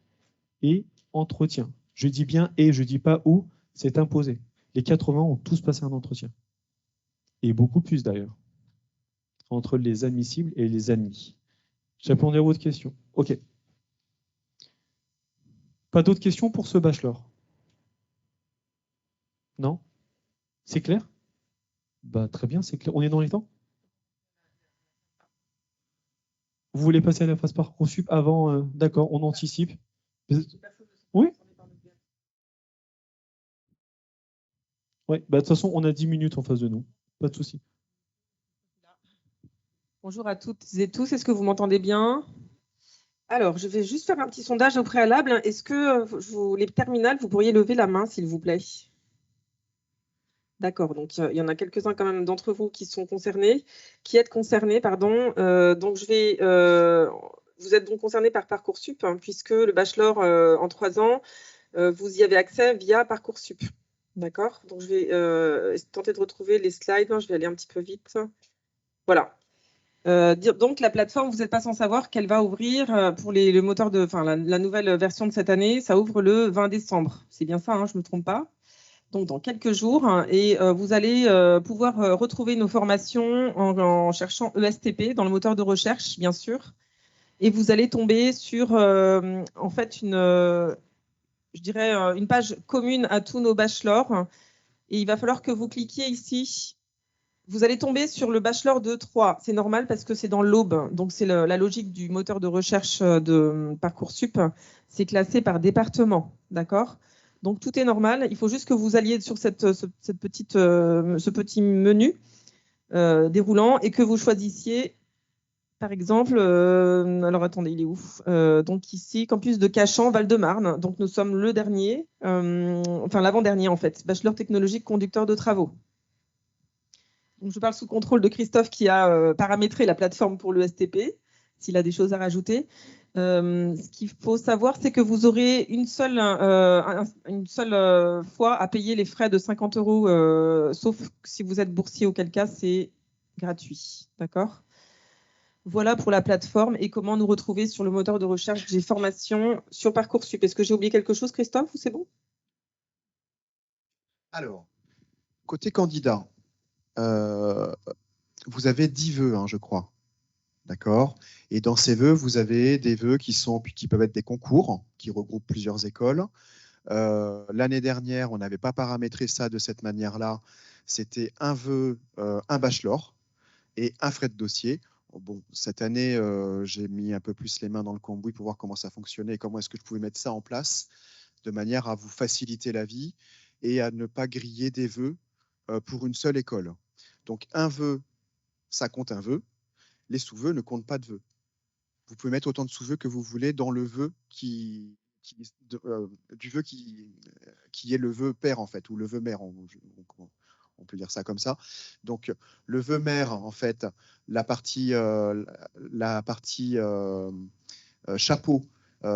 et entretien. Je dis bien et, je ne dis pas où, c'est imposé. Les 80 ont tous passé un entretien. Et beaucoup plus d'ailleurs, entre les admissibles et les admis. J'ai répondu à votre question. OK. Pas d'autres questions pour ce bachelor? Non? C'est clair? Bah, très bien, c'est clair. On est dans les temps? Vous voulez passer à la phase Parcoursup avant? D'accord, on anticipe. Oui? Oui, bah, de toute façon, on a 10 minutes en face de nous. Pas de souci. Bonjour à toutes et tous, est-ce que vous m'entendez bien? Alors, je vais juste faire un petit sondage au préalable. Est-ce que les terminales, vous pourriez lever la main, s'il vous plaît? D'accord, donc il y en a quelques-uns quand même d'entre vous qui sont concernés, qui êtes concernés, pardon. Donc vous êtes donc concernés par Parcoursup, hein, puisque le bachelor en 3 ans, vous y avez accès via Parcoursup. D'accord, donc je vais tenter de retrouver les slides, hein, je vais aller un petit peu vite. Voilà. Donc la plateforme, vous n'êtes pas sans savoir qu'elle va ouvrir pour le moteur la nouvelle version de cette année, ça ouvre le 20 décembre. C'est bien ça, hein, je ne me trompe pas. Donc dans quelques jours, et vous allez pouvoir retrouver nos formations en cherchant ESTP dans le moteur de recherche, bien sûr. Et vous allez tomber sur en fait je dirais une page commune à tous nos bachelors. Et il va falloir que vous cliquiez ici. Vous allez tomber sur le bachelor de 3. C'est normal parce que c'est dans l'Aube. Donc, c'est la logique du moteur de recherche de Parcoursup. C'est classé par département. D'accord? Donc, tout est normal. Il faut juste que vous alliez sur ce petit menu déroulant et que vous choisissiez, par exemple, alors attendez, il est où? Donc, ici, campus de Cachan, Val-de-Marne. Donc, nous sommes le dernier, enfin l'avant-dernier en fait, bachelor technologique conducteur de travaux. Donc, je parle sous contrôle de Christophe qui a paramétré la plateforme pour l'ESTP, s'il a des choses à rajouter. Ce qu'il faut savoir, c'est que vous aurez une seule fois à payer les frais de 50 €, sauf si vous êtes boursier, auquel cas c'est gratuit. D'accord ? Voilà pour la plateforme et comment nous retrouver sur le moteur de recherche des formations sur Parcoursup. Est-ce que j'ai oublié quelque chose, Christophe, ou c'est bon? Alors, côté candidat, vous avez 10 vœux, hein, je crois. D'accord. Et dans ces vœux, vous avez des vœux qui peuvent être des concours, qui regroupent plusieurs écoles. L'année dernière, on n'avait pas paramétré ça de cette manière-là. C'était un vœu, un bachelor et un frais de dossier. Bon, cette année, j'ai mis un peu plus les mains dans le cambouis pour voir comment ça fonctionnait et comment est-ce que je pouvais mettre ça en place de manière à vous faciliter la vie et à ne pas griller des vœux pour une seule école. Donc, un vœu, ça compte un vœu. Les sous-vœux ne comptent pas de vœux. Vous pouvez mettre autant de sous-vœux que vous voulez dans le vœu du vœu qui est le vœu père, en fait, ou le vœu mère. On peut dire ça comme ça. Donc, le vœu mère, en fait, la partie chapeau,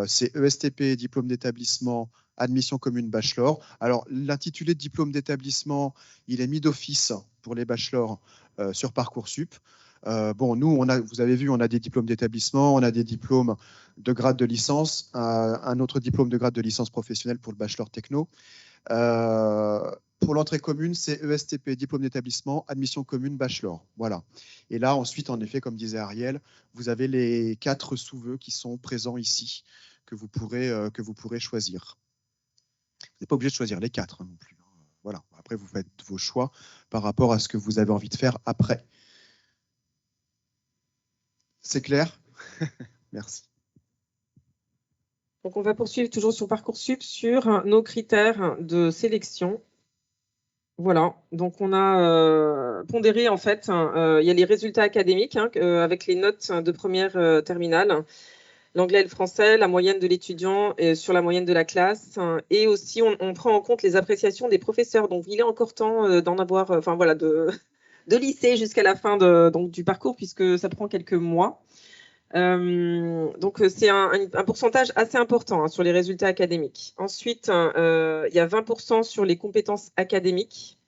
c'est ESTP, diplôme d'établissement, admission commune bachelor. Alors, l'intitulé de diplôme d'établissement, il est mis d'office pour les bachelors sur Parcoursup. Bon, nous, vous avez vu, on a des diplômes d'établissement, on a des diplômes de grade de licence, un autre diplôme de grade de licence professionnelle pour le bachelor techno. Pour l'entrée commune, c'est ESTP, diplôme d'établissement, admission commune, bachelor. Voilà. Et là, ensuite, en effet, comme disait Ariel, vous avez les 4 sous-vœux qui sont présents ici, que vous pourrez choisir. Vous n'êtes pas obligé de choisir les 4 non plus. Voilà. Après, vous faites vos choix par rapport à ce que vous avez envie de faire après. C'est clair? Merci. Donc, on va poursuivre toujours sur Parcoursup sur nos critères de sélection. Voilà, donc on a pondéré en fait, il y a les résultats académiques avec les notes de première terminale, l'anglais et le français, la moyenne de l'étudiant sur la moyenne de la classe, et aussi on prend en compte les appréciations des professeurs. Donc il est encore temps d'en avoir, enfin voilà, de lycée jusqu'à la fin du parcours puisque ça prend quelques mois. Donc c'est un pourcentage assez important sur les résultats académiques. Ensuite, il y a 20% sur les compétences académiques,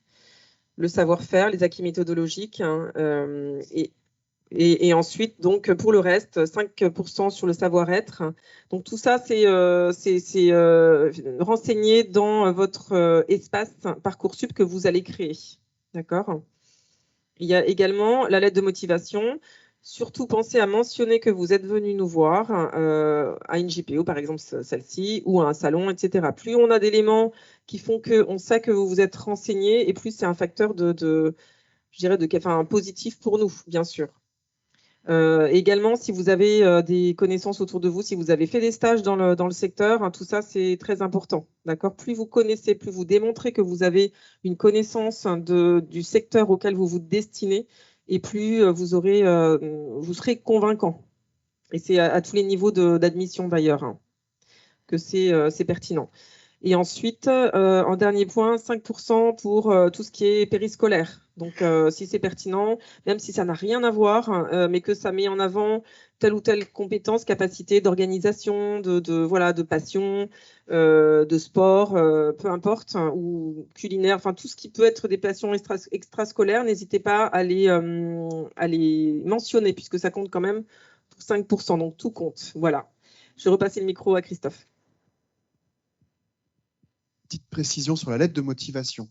le savoir-faire, les acquis méthodologiques, et ensuite, donc pour le reste, 5% sur le savoir-être. Donc tout ça, c'est renseigné dans votre espace Parcoursup que vous allez créer. D'accord ? Il y a également la lettre de motivation. Surtout, pensez à mentionner que vous êtes venu nous voir à une JPO, par exemple celle-ci, ou à un salon, etc. Plus on a d'éléments qui font qu'on sait que vous vous êtes renseigné, et plus c'est un facteur positif pour nous, bien sûr. Également, si vous avez des connaissances autour de vous, si vous avez fait des stages dans le secteur, tout ça, c'est très important. D'accord ? Plus vous connaissez, plus vous démontrez que vous avez une connaissance du secteur auquel vous vous destinez, et plus vous serez convaincant. Et c'est à tous les niveaux d'admission d'ailleurs que c'est pertinent. Et ensuite, en dernier point, 5% pour tout ce qui est périscolaire. Donc, si c'est pertinent, même si ça n'a rien à voir, mais que ça met en avant telle ou telle compétence, capacité d'organisation, de passion, de sport, peu importe, ou culinaire, enfin tout ce qui peut être des passions extrascolaires, n'hésitez pas à les mentionner, puisque ça compte quand même pour 5%. Donc, tout compte. Voilà. Je vais repasser le micro à Christophe. Petite précision sur la lettre de motivation.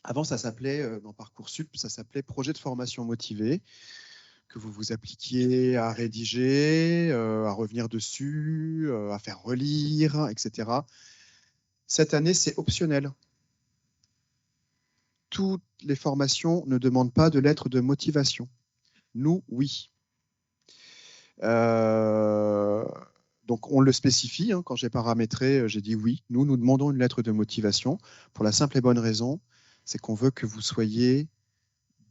Avant, ça s'appelait, dans Parcoursup, ça s'appelait projet de formation motivé, que vous vous appliquiez à rédiger, à revenir dessus, à faire relire, etc. Cette année, c'est optionnel. Toutes les formations ne demandent pas de lettre de motivation. Nous, oui. Donc, on le spécifie. Quand j'ai paramétré, j'ai dit oui. Nous demandons une lettre de motivation pour la simple et bonne raison, c'est qu'on veut que vous soyez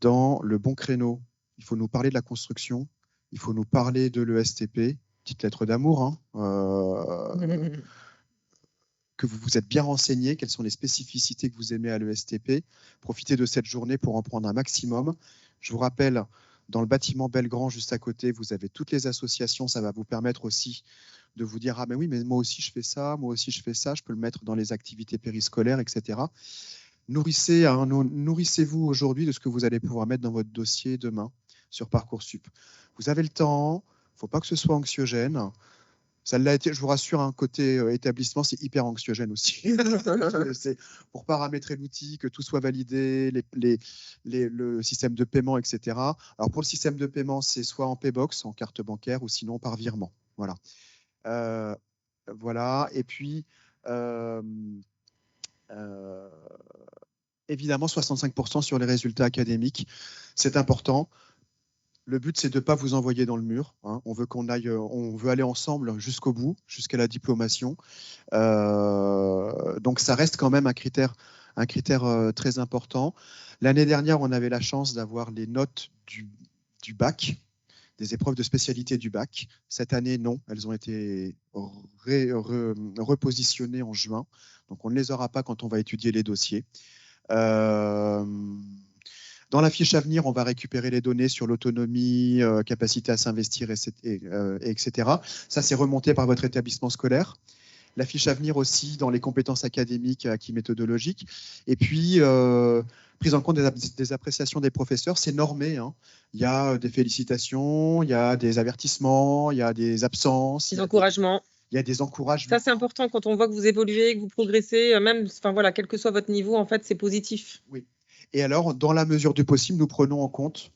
dans le bon créneau. Il faut nous parler de la construction, il faut nous parler de l'ESTP, petite lettre d'amour, que vous vous êtes bien renseigné, quelles sont les spécificités que vous aimez à l'ESTP. Profitez de cette journée pour en prendre un maximum. Je vous rappelle, dans le bâtiment Belgrand, juste à côté, vous avez toutes les associations. Ça va vous permettre aussi de vous dire « Ah mais oui, mais moi aussi je fais ça, moi aussi je fais ça, je peux le mettre dans les activités périscolaires, etc. » Nourrissez-vous aujourd'hui de ce que vous allez pouvoir mettre dans votre dossier demain sur Parcoursup. Vous avez le temps, il ne faut pas que ce soit anxiogène. Ça l'a été, je vous rassure, un côté établissement, c'est hyper anxiogène aussi. C'est pour paramétrer l'outil, que tout soit validé, le système de paiement, etc. Alors pour le système de paiement, c'est soit en Paybox, en carte bancaire, ou sinon par virement. Voilà. Voilà. Et puis, évidemment, 65% sur les résultats académiques, c'est important. Le but, c'est de ne pas vous envoyer dans le mur. Hein. On veut aller ensemble jusqu'au bout, jusqu'à la diplomation. Donc, ça reste quand même un critère très important. L'année dernière, on avait la chance d'avoir les notes du bac, des épreuves de spécialité du bac. Cette année, non, elles ont été repositionnées en juin. Donc, on ne les aura pas quand on va étudier les dossiers. Dans la fiche à venir, on va récupérer les données sur l'autonomie, capacité à s'investir, etc. Ça, c'est remonté par votre établissement scolaire. La fiche à venir aussi dans les compétences académiques, acquis méthodologiques. Et puis, prise en compte des appréciations des professeurs, c'est normé. Hein. Il y a des félicitations, il y a des avertissements, il y a des absences. Des encouragements. Il y a des encouragements. Ça, c'est important quand on voit que vous évoluez, que vous progressez, même, enfin voilà, quel que soit votre niveau, en fait, c'est positif. Oui. Et alors, dans la mesure du possible, nous prenons en compte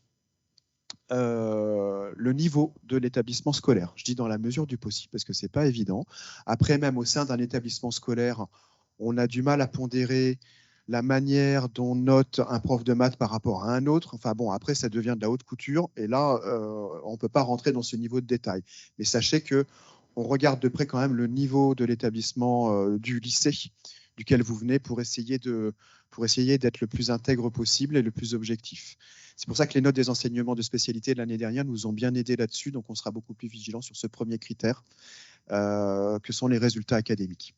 le niveau de l'établissement scolaire. Je dis dans la mesure du possible parce que ce n'est pas évident. Après, même au sein d'un établissement scolaire, on a du mal à pondérer la manière dont note un prof de maths par rapport à un autre. Enfin bon, après, ça devient de la haute couture. Et là, on ne peut pas rentrer dans ce niveau de détail. Mais sachez qu'on regarde de près quand même le niveau de l'établissement du lycée duquel vous venez pour essayer d'être le plus intègre possible et le plus objectif. C'est pour ça que les notes des enseignements de spécialité de l'année dernière nous ont bien aidés là-dessus, donc on sera beaucoup plus vigilant sur ce premier critère que sont les résultats académiques.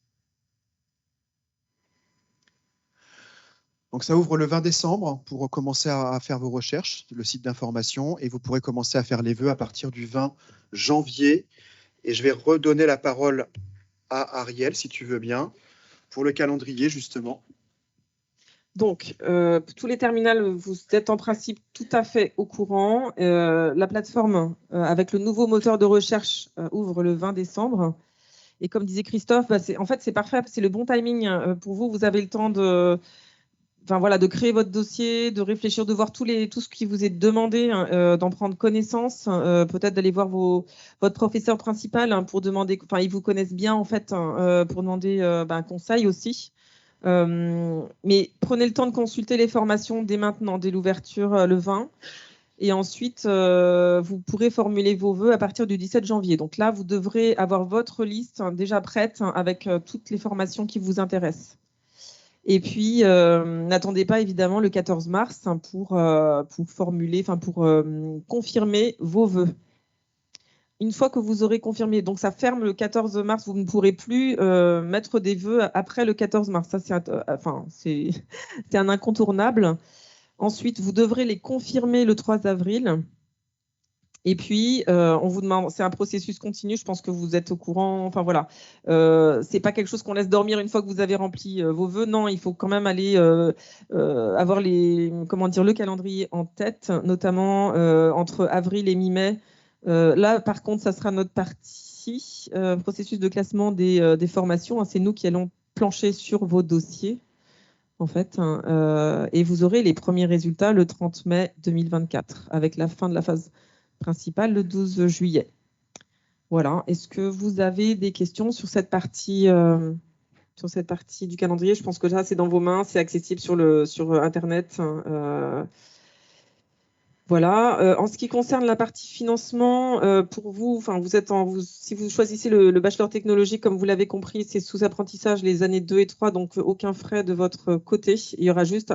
Donc ça ouvre le 20 décembre pour commencer à faire vos recherches, le site d'information, et vous pourrez commencer à faire les vœux à partir du 20 janvier. Et je vais redonner la parole à Ariel, si tu veux bien, pour le calendrier, justement. Donc, tous les terminales, vous êtes en principe tout à fait au courant. La plateforme, avec le nouveau moteur de recherche, ouvre le 20 décembre. Et comme disait Christophe, en fait, c'est parfait, c'est le bon timing pour vous. Vous avez le temps de créer votre dossier, de réfléchir, de voir tout ce qui vous est demandé, d'en prendre connaissance, peut-être d'aller voir votre professeur principal pour demander, enfin, ils vous connaissent bien en fait, pour demander un conseil aussi. Mais prenez le temps de consulter les formations dès maintenant, dès l'ouverture le 20. Et ensuite, vous pourrez formuler vos vœux à partir du 17 janvier. Donc là, vous devrez avoir votre liste déjà prête avec toutes les formations qui vous intéressent. Et puis, n'attendez pas évidemment le 14 mars pour confirmer vos vœux. Une fois que vous aurez confirmé, donc ça ferme le 14 mars, vous ne pourrez plus mettre des vœux après le 14 mars. Ça, c'est un incontournable. Ensuite, vous devrez les confirmer le 3 avril. Et puis, on vous demande, c'est un processus continu, je pense que vous êtes au courant. Enfin voilà, c'est pas quelque chose qu'on laisse dormir une fois que vous avez rempli vos vœux. Non, il faut quand même aller avoir le calendrier en tête, notamment entre avril et mi-mai. Là, par contre, ça sera notre partie processus de classement des formations. C'est nous qui allons plancher sur vos dossiers, en fait. Et vous aurez les premiers résultats le 30 mai 2024, avec la fin de la phase principale le 12 juillet. Voilà. Est-ce que vous avez des questions sur cette partie du calendrier? Je pense que là, c'est dans vos mains, c'est accessible sur Internet. Voilà. En ce qui concerne la partie financement, pour vous, si vous choisissez le bachelor technologique, comme vous l'avez compris, c'est sous apprentissage les années 2 et 3, donc aucun frais de votre côté. Il y aura juste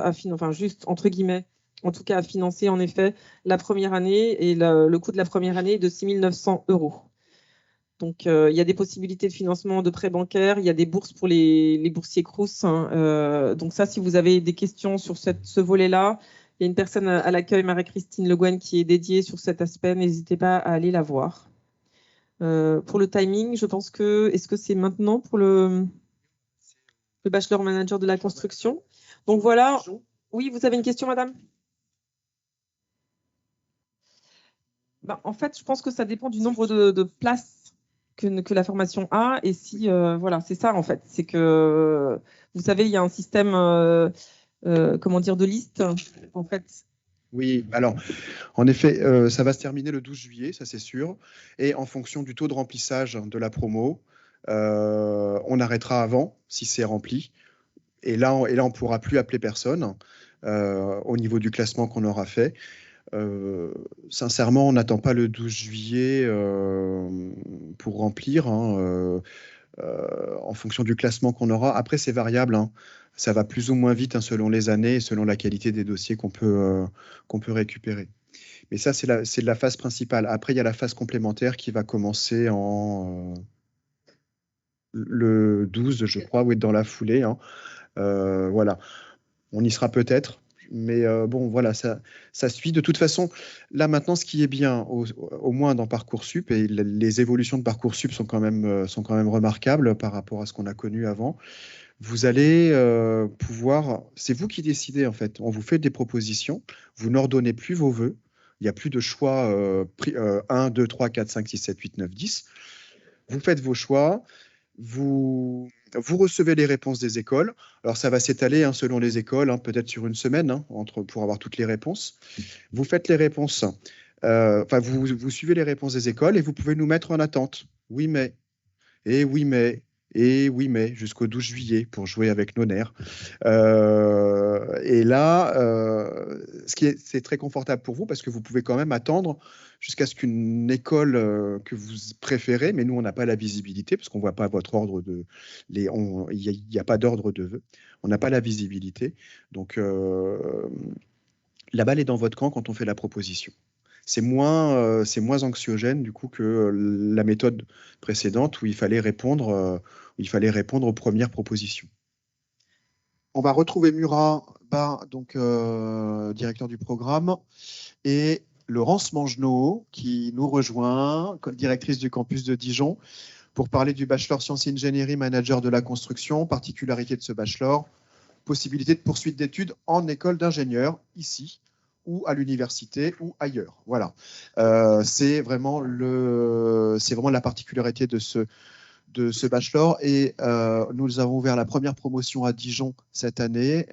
entre guillemets, en tout cas à financer en effet la première année, et le coût de la première année est de 6 900 €. Donc, il y a des possibilités de financement de prêts bancaires, il y a des bourses pour les boursiers Crous. Donc ça, si vous avez des questions sur ce volet-là, il y a une personne à l'accueil, Marie-Christine Le Guen, qui est dédiée sur cet aspect. N'hésitez pas à aller la voir. Pour le timing, je pense est-ce que c'est maintenant pour le bachelor manager de la construction? Donc voilà. Oui, vous avez une question, madame? En fait, je pense que ça dépend du nombre de places que la formation a. Et si, voilà, c'est ça en fait. C'est que, vous savez, il y a un système, comment dire, de liste, en fait. Oui, alors, en effet, ça va se terminer le 12 juillet, ça c'est sûr. Et en fonction du taux de remplissage de la promo, on arrêtera avant si c'est rempli. Et là, on ne pourra plus appeler personne au niveau du classement qu'on aura fait. Sincèrement, on n'attend pas le 12 juillet pour remplir, hein, en fonction du classement qu'on aura. Après, c'est variable, hein. Ça va plus ou moins vite, hein, selon les années et selon la qualité des dossiers qu'on peut récupérer. Mais ça, c'est la phase principale. Après, il y a la phase complémentaire qui va commencer le 12, je crois, oui, dans la foulée, hein. Voilà, on y sera peut-être. Mais bon, voilà, ça suit. De toute façon, là maintenant, ce qui est bien, au moins dans Parcoursup, et les évolutions de Parcoursup sont quand même remarquables par rapport à ce qu'on a connu avant, vous allez pouvoir, c'est vous qui décidez en fait, on vous fait des propositions, vous n'ordonnez plus vos vœux, il n'y a plus de choix 1, 2, 3, 4, 5, 6, 7, 8, 9, 10. Vous faites vos choix, vous recevez les réponses des écoles. Alors, ça va s'étaler, hein, selon les écoles, hein, peut-être sur une semaine, hein, pour avoir toutes les réponses. Vous faites les réponses, vous suivez les réponses des écoles et vous pouvez nous mettre en attente. Oui, mais, et oui, mais, et oui, mais, jusqu'au 12 juillet pour jouer avec nos nerfs. Et là, c'est très confortable pour vous parce que vous pouvez quand même attendre jusqu'à ce qu'une école que vous préférez, mais nous, on n'a pas la visibilité parce qu'on ne voit pas votre ordre de. Il n'y a pas d'ordre de vœux. On n'a pas la visibilité. Donc, la balle est dans votre camp quand on fait la proposition. C'est moins anxiogène du coup que la méthode précédente où il fallait répondre aux premières propositions. On va retrouver Murat, donc directeur du programme, et Laurence Mangenot qui nous rejoint, directrice du campus de Dijon, pour parler du bachelor sciences et ingénierie manager de la construction. Particularité de ce bachelor, possibilité de poursuite d'études en école d'ingénieur ici ou à l'université ou ailleurs. Voilà, c'est vraiment la particularité de ce bachelor. Et nous avons ouvert la première promotion à Dijon cette année.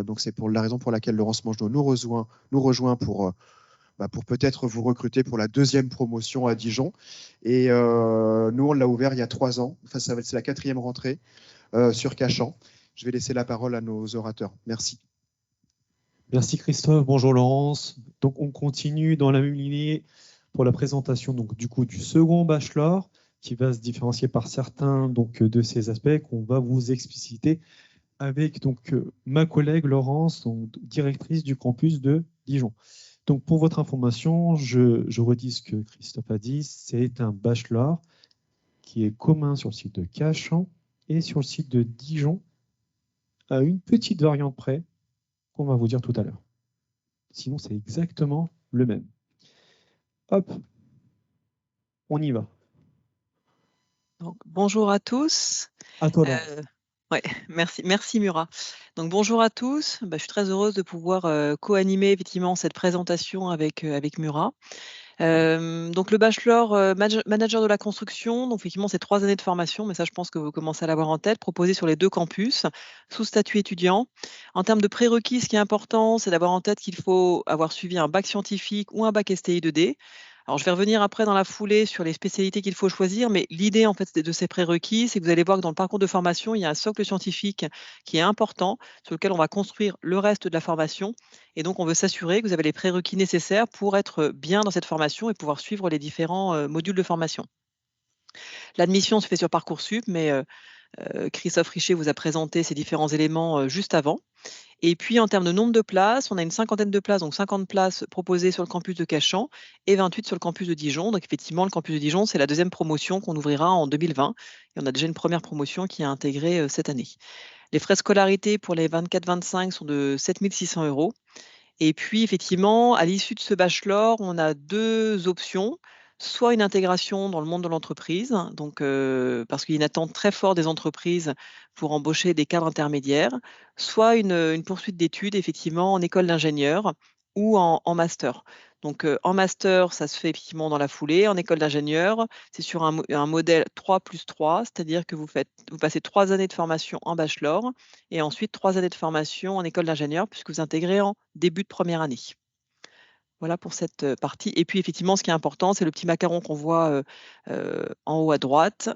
Donc c'est pour la raison pour laquelle Laurence Mangenot nous rejoint pour peut-être vous recruter pour la deuxième promotion à Dijon. Et nous, on l'a ouvert il y a 3 ans. Enfin, c'est la 4e rentrée sur Cachan. Je vais laisser la parole à nos orateurs. Merci. Merci Christophe, bonjour Laurence. Donc on continue dans la même lignée pour la présentation du second bachelor qui va se différencier par certains de ces aspects qu'on va vous expliciter avec ma collègue Laurence, directrice du campus de Dijon. Donc pour votre information, je redis ce que Christophe a dit, c'est un bachelor qui est commun sur le site de Cachan et sur le site de Dijon à une petite variante près qu'on va vous dire tout à l'heure. Sinon, c'est exactement le même. Hop, on y va. Donc, bonjour à tous. À toi, Laurence. Ouais, merci Murat. Donc bonjour à tous. Je suis très heureuse de pouvoir co-animer effectivement cette présentation avec Murat. Donc le bachelor manager de la construction, donc effectivement c'est 3 années de formation, mais ça je pense que vous commencez à l'avoir en tête, proposé sur les 2 campus, sous statut étudiant. En termes de prérequis, ce qui est important, c'est d'avoir en tête qu'il faut avoir suivi un bac scientifique ou un bac STI 2D. Alors je vais revenir après dans la foulée sur les spécialités qu'il faut choisir, mais l'idée en fait de ces prérequis, c'est que vous allez voir que dans le parcours de formation, il y a un socle scientifique qui est important, sur lequel on va construire le reste de la formation. Et donc, on veut s'assurer que vous avez les prérequis nécessaires pour être bien dans cette formation et pouvoir suivre les différents modules de formation. L'admission se fait sur Parcoursup, mais Christophe Richer vous a présenté ces différents éléments juste avant. Et puis, en termes de nombre de places, on a une 50aine de places, donc 50 places proposées sur le campus de Cachan et 28 sur le campus de Dijon. Donc, effectivement, le campus de Dijon, c'est la 2e promotion qu'on ouvrira en 2020. Et on a déjà une première promotion qui a intégré cette année. Les frais de scolarité pour les 24-25 sont de 7 600 €. Et puis, effectivement, à l'issue de ce bachelor, on a 2 options. Soit une intégration dans le monde de l'entreprise, donc parce qu'il y a une attente très forte des entreprises pour embaucher des cadres intermédiaires, soit une poursuite d'études, effectivement, en école d'ingénieur, ou en master. Donc en master, ça se fait effectivement dans la foulée. En école d'ingénieur, c'est sur un modèle 3+3, c'est-à-dire que vous passez 3 années de formation en bachelor et ensuite 3 années de formation en école d'ingénieur, puisque vous intégrez en début de première année. Voilà pour cette partie. Et puis effectivement, ce qui est important, c'est le petit macaron qu'on voit en haut à droite,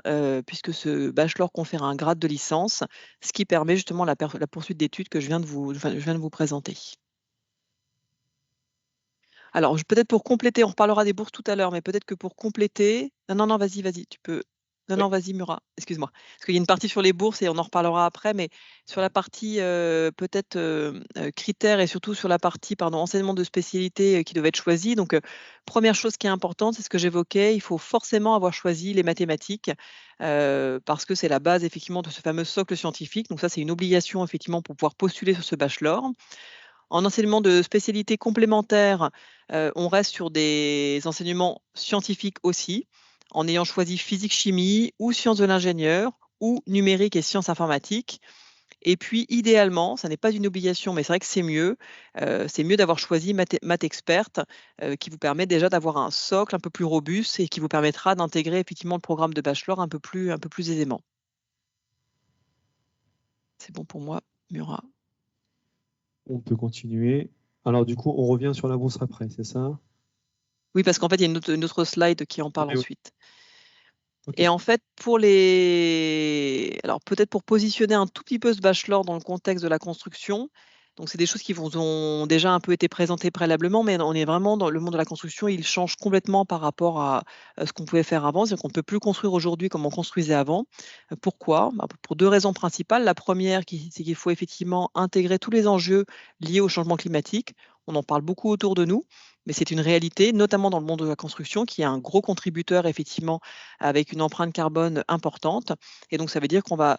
puisque ce bachelor confère un grade de licence, ce qui permet justement la poursuite d'études que je viens de vous présenter. Alors, peut-être pour compléter, on reparlera des bourses tout à l'heure, mais peut-être que pour compléter. Non, vas-y, tu peux. Non, vas-y, Murat, excuse-moi. Parce qu'il y a une partie sur les bourses et on en reparlera après, mais sur la partie peut-être critères et surtout sur la partie enseignement de spécialité qui doivent être choisis. Donc, première chose qui est importante, c'est ce que j'évoquais, il faut forcément avoir choisi les mathématiques parce que c'est la base effectivement de ce fameux socle scientifique. Donc, ça, c'est une obligation effectivement pour pouvoir postuler sur ce bachelor. En enseignement de spécialité complémentaire, on reste sur des enseignements scientifiques aussi, en ayant choisi physique-chimie ou sciences de l'ingénieur ou numérique et sciences informatiques. Et puis, idéalement, ça n'est pas une obligation, mais c'est vrai que c'est mieux d'avoir choisi maths experte, qui vous permet déjà d'avoir un socle un peu plus robuste et qui vous permettra d'intégrer effectivement le programme de bachelor un peu plus aisément. C'est bon pour moi, Murat. On peut continuer. Alors, du coup, on revient sur la bourse après, c'est ça? Oui, parce qu'en fait, il y a une autre slide qui en parle Oui. ensuite. Okay. Et en fait, alors peut-être pour positionner un tout petit peu ce bachelor dans le contexte de la construction, donc c'est des choses qui vous ont déjà un peu été présentées préalablement, mais on est vraiment dans le monde de la construction, il change complètement par rapport à ce qu'on pouvait faire avant, c'est-à-dire qu'on ne peut plus construire aujourd'hui comme on construisait avant. Pourquoi? Pour 2 raisons principales. La première, c'est qu'il faut effectivement intégrer tous les enjeux liés au changement climatique. On en parle beaucoup autour de nous, mais c'est une réalité, notamment dans le monde de la construction, qui est un gros contributeur effectivement avec une empreinte carbone importante. Et donc, ça veut dire qu'on va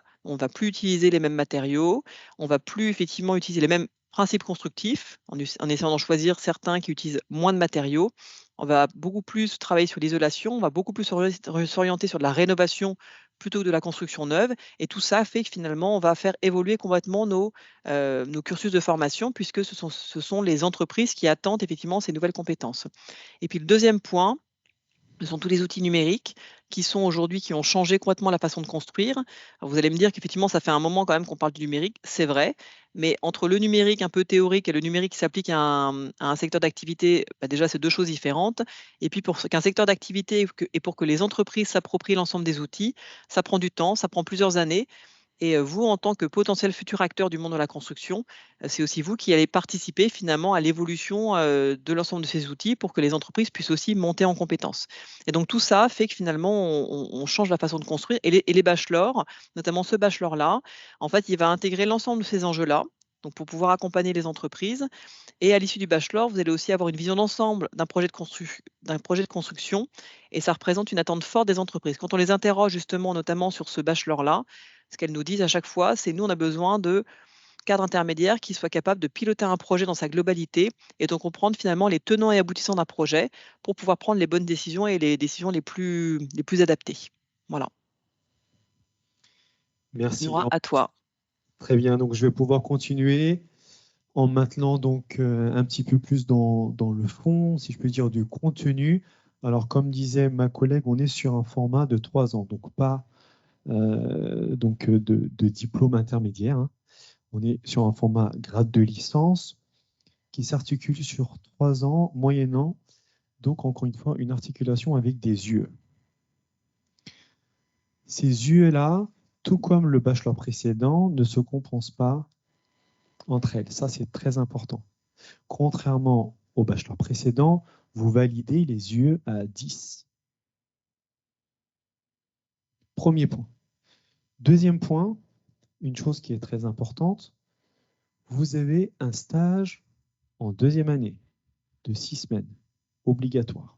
plus utiliser les mêmes matériaux, on va plus effectivement utiliser les mêmes principes constructifs, en essayant d'en choisir certains qui utilisent moins de matériaux. On va beaucoup plus travailler sur l'isolation, on va beaucoup plus s'orienter sur de la rénovation plutôt que de la construction neuve. Et tout ça fait que finalement, on va faire évoluer complètement nos cursus de formation, puisque ce sont les entreprises qui attendent effectivement ces nouvelles compétences. Et puis le deuxième point, ce sont tous les outils numériques qui ont changé complètement la façon de construire. Alors vous allez me dire qu'effectivement, ça fait un moment quand même qu'on parle du numérique, c'est vrai, mais entre le numérique un peu théorique et le numérique qui s'applique à un secteur d'activité, déjà, c'est 2 choses différentes. Et puis, pour qu'un secteur d'activité et pour que les entreprises s'approprient l'ensemble des outils, ça prend du temps, ça prend plusieurs années. Et vous, en tant que potentiel futur acteur du monde de la construction, c'est aussi vous qui allez participer finalement à l'évolution de l'ensemble de ces outils pour que les entreprises puissent aussi monter en compétences. Et donc tout ça fait que finalement, on change la façon de construire. Et les bachelors, notamment ce bachelor-là, en fait, il va intégrer l'ensemble de ces enjeux-là, donc pour pouvoir accompagner les entreprises. Et à l'issue du bachelor, vous allez aussi avoir une vision d'ensemble d'un projet de construction. Et ça représente une attente forte des entreprises. Quand on les interroge justement, notamment sur ce bachelor-là, ce qu'elles nous disent à chaque fois, c'est nous, on a besoin de cadres intermédiaires qui soient capables de piloter un projet dans sa globalité et de comprendre finalement les tenants et aboutissants d'un projet pour pouvoir prendre les bonnes décisions et les décisions les plus adaptées. Voilà. Merci. Murat, à toi. Très bien, donc je vais pouvoir continuer en maintenant donc un petit peu plus dans le fond, si je peux dire, du contenu. Alors, comme disait ma collègue, on est sur un format de 3 ans, donc pas de diplôme intermédiaire. Hein. On est sur un format grade de licence qui s'articule sur 3 ans, moyennant, donc encore une fois, une articulation avec des UE. Ces UE-là, tout comme le bachelor précédent, ne se compensent pas entre elles. Ça, c'est très important. Contrairement au bachelor précédent, vous validez les UE à 10. Premier point. Deuxième point, une chose qui est très importante, vous avez un stage en 2e année de 6 semaines, obligatoire.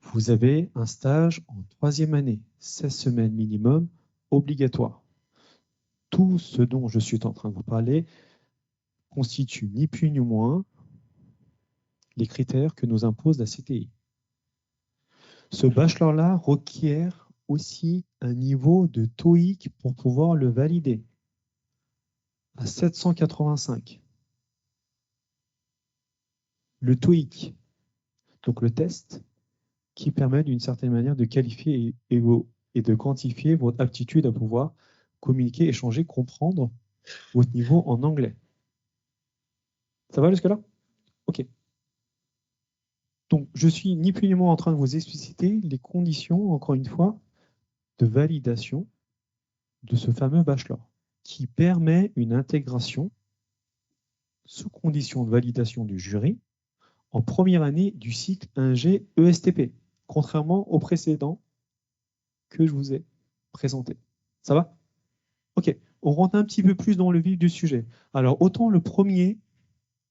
Vous avez un stage en 3e année, 16 semaines minimum, obligatoire. Tout ce dont je suis en train de vous parler constitue ni plus ni moins les critères que nous impose la CTI. Ce bachelor-là requiert aussi un niveau de TOEIC pour pouvoir le valider à 785. le TOEIC, donc le test qui permet d'une certaine manière de qualifier et de quantifier votre aptitude à pouvoir communiquer, échanger, comprendre votre niveau en anglais. Ça va jusque-là? OK. Donc, je suis ni plus ni moins en train de vous expliciter les conditions, encore une fois, de validation de ce fameux bachelor qui permet une intégration sous condition de validation du jury en première année du cycle 1G ESTP, contrairement au précédent que je vous ai présenté. Ça va? OK. On rentre un petit peu plus dans le vif du sujet. Alors, autant le premier,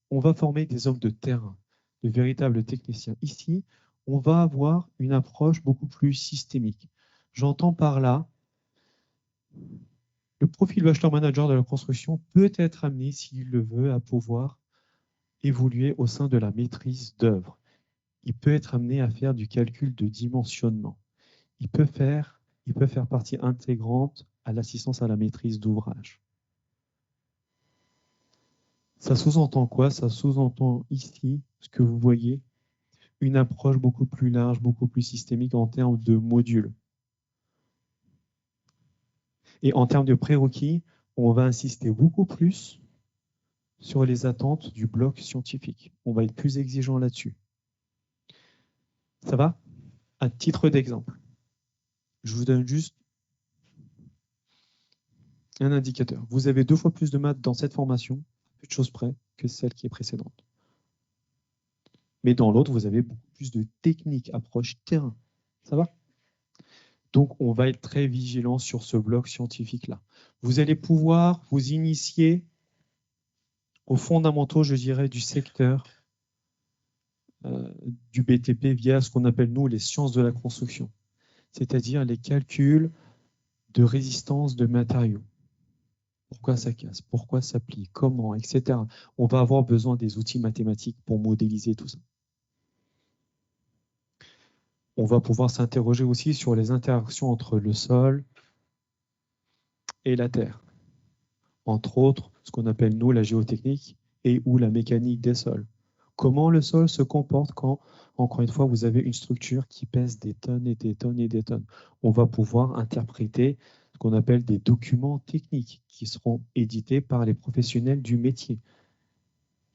on va former des hommes de terrain, de véritables techniciens. Ici, on va avoir une approche beaucoup plus systémique. J'entends par là, le profil bachelor manager de la construction peut être amené, s'il le veut, à pouvoir évoluer au sein de la maîtrise d'œuvre. Il peut être amené à faire du calcul de dimensionnement. Il peut faire partie intégrante à l'assistance à la maîtrise d'ouvrage. Ça sous-entend quoi? Ça sous-entend ici, ce que vous voyez, une approche beaucoup plus large, beaucoup plus systémique en termes de modules. Et en termes de prérequis, on va insister beaucoup plus sur les attentes du bloc scientifique. On va être plus exigeant là-dessus. Ça va? À titre d'exemple, je vous donne juste un indicateur. Vous avez 2 fois plus de maths dans cette formation, peu de choses près, que celle qui est précédente. Mais dans l'autre, vous avez beaucoup plus de technique, approche terrain. Ça va? Donc, on va être très vigilant sur ce bloc scientifique-là. Vous allez pouvoir vous initier aux fondamentaux, je dirais, du secteur du BTP via ce qu'on appelle, nous, les sciences de la construction, c'est-à-dire les calculs de résistance de matériaux. Pourquoi ça casse, pourquoi ça plie, comment, etc. On va avoir besoin des outils mathématiques pour modéliser tout ça. On va pouvoir s'interroger aussi sur les interactions entre le sol et la terre. Entre autres, ce qu'on appelle, nous, la géotechnique et ou la mécanique des sols. Comment le sol se comporte quand, encore une fois, vous avez une structure qui pèse des tonnes et des tonnes et des tonnes. On va pouvoir interpréter ce qu'on appelle des documents techniques qui seront édités par les professionnels du métier.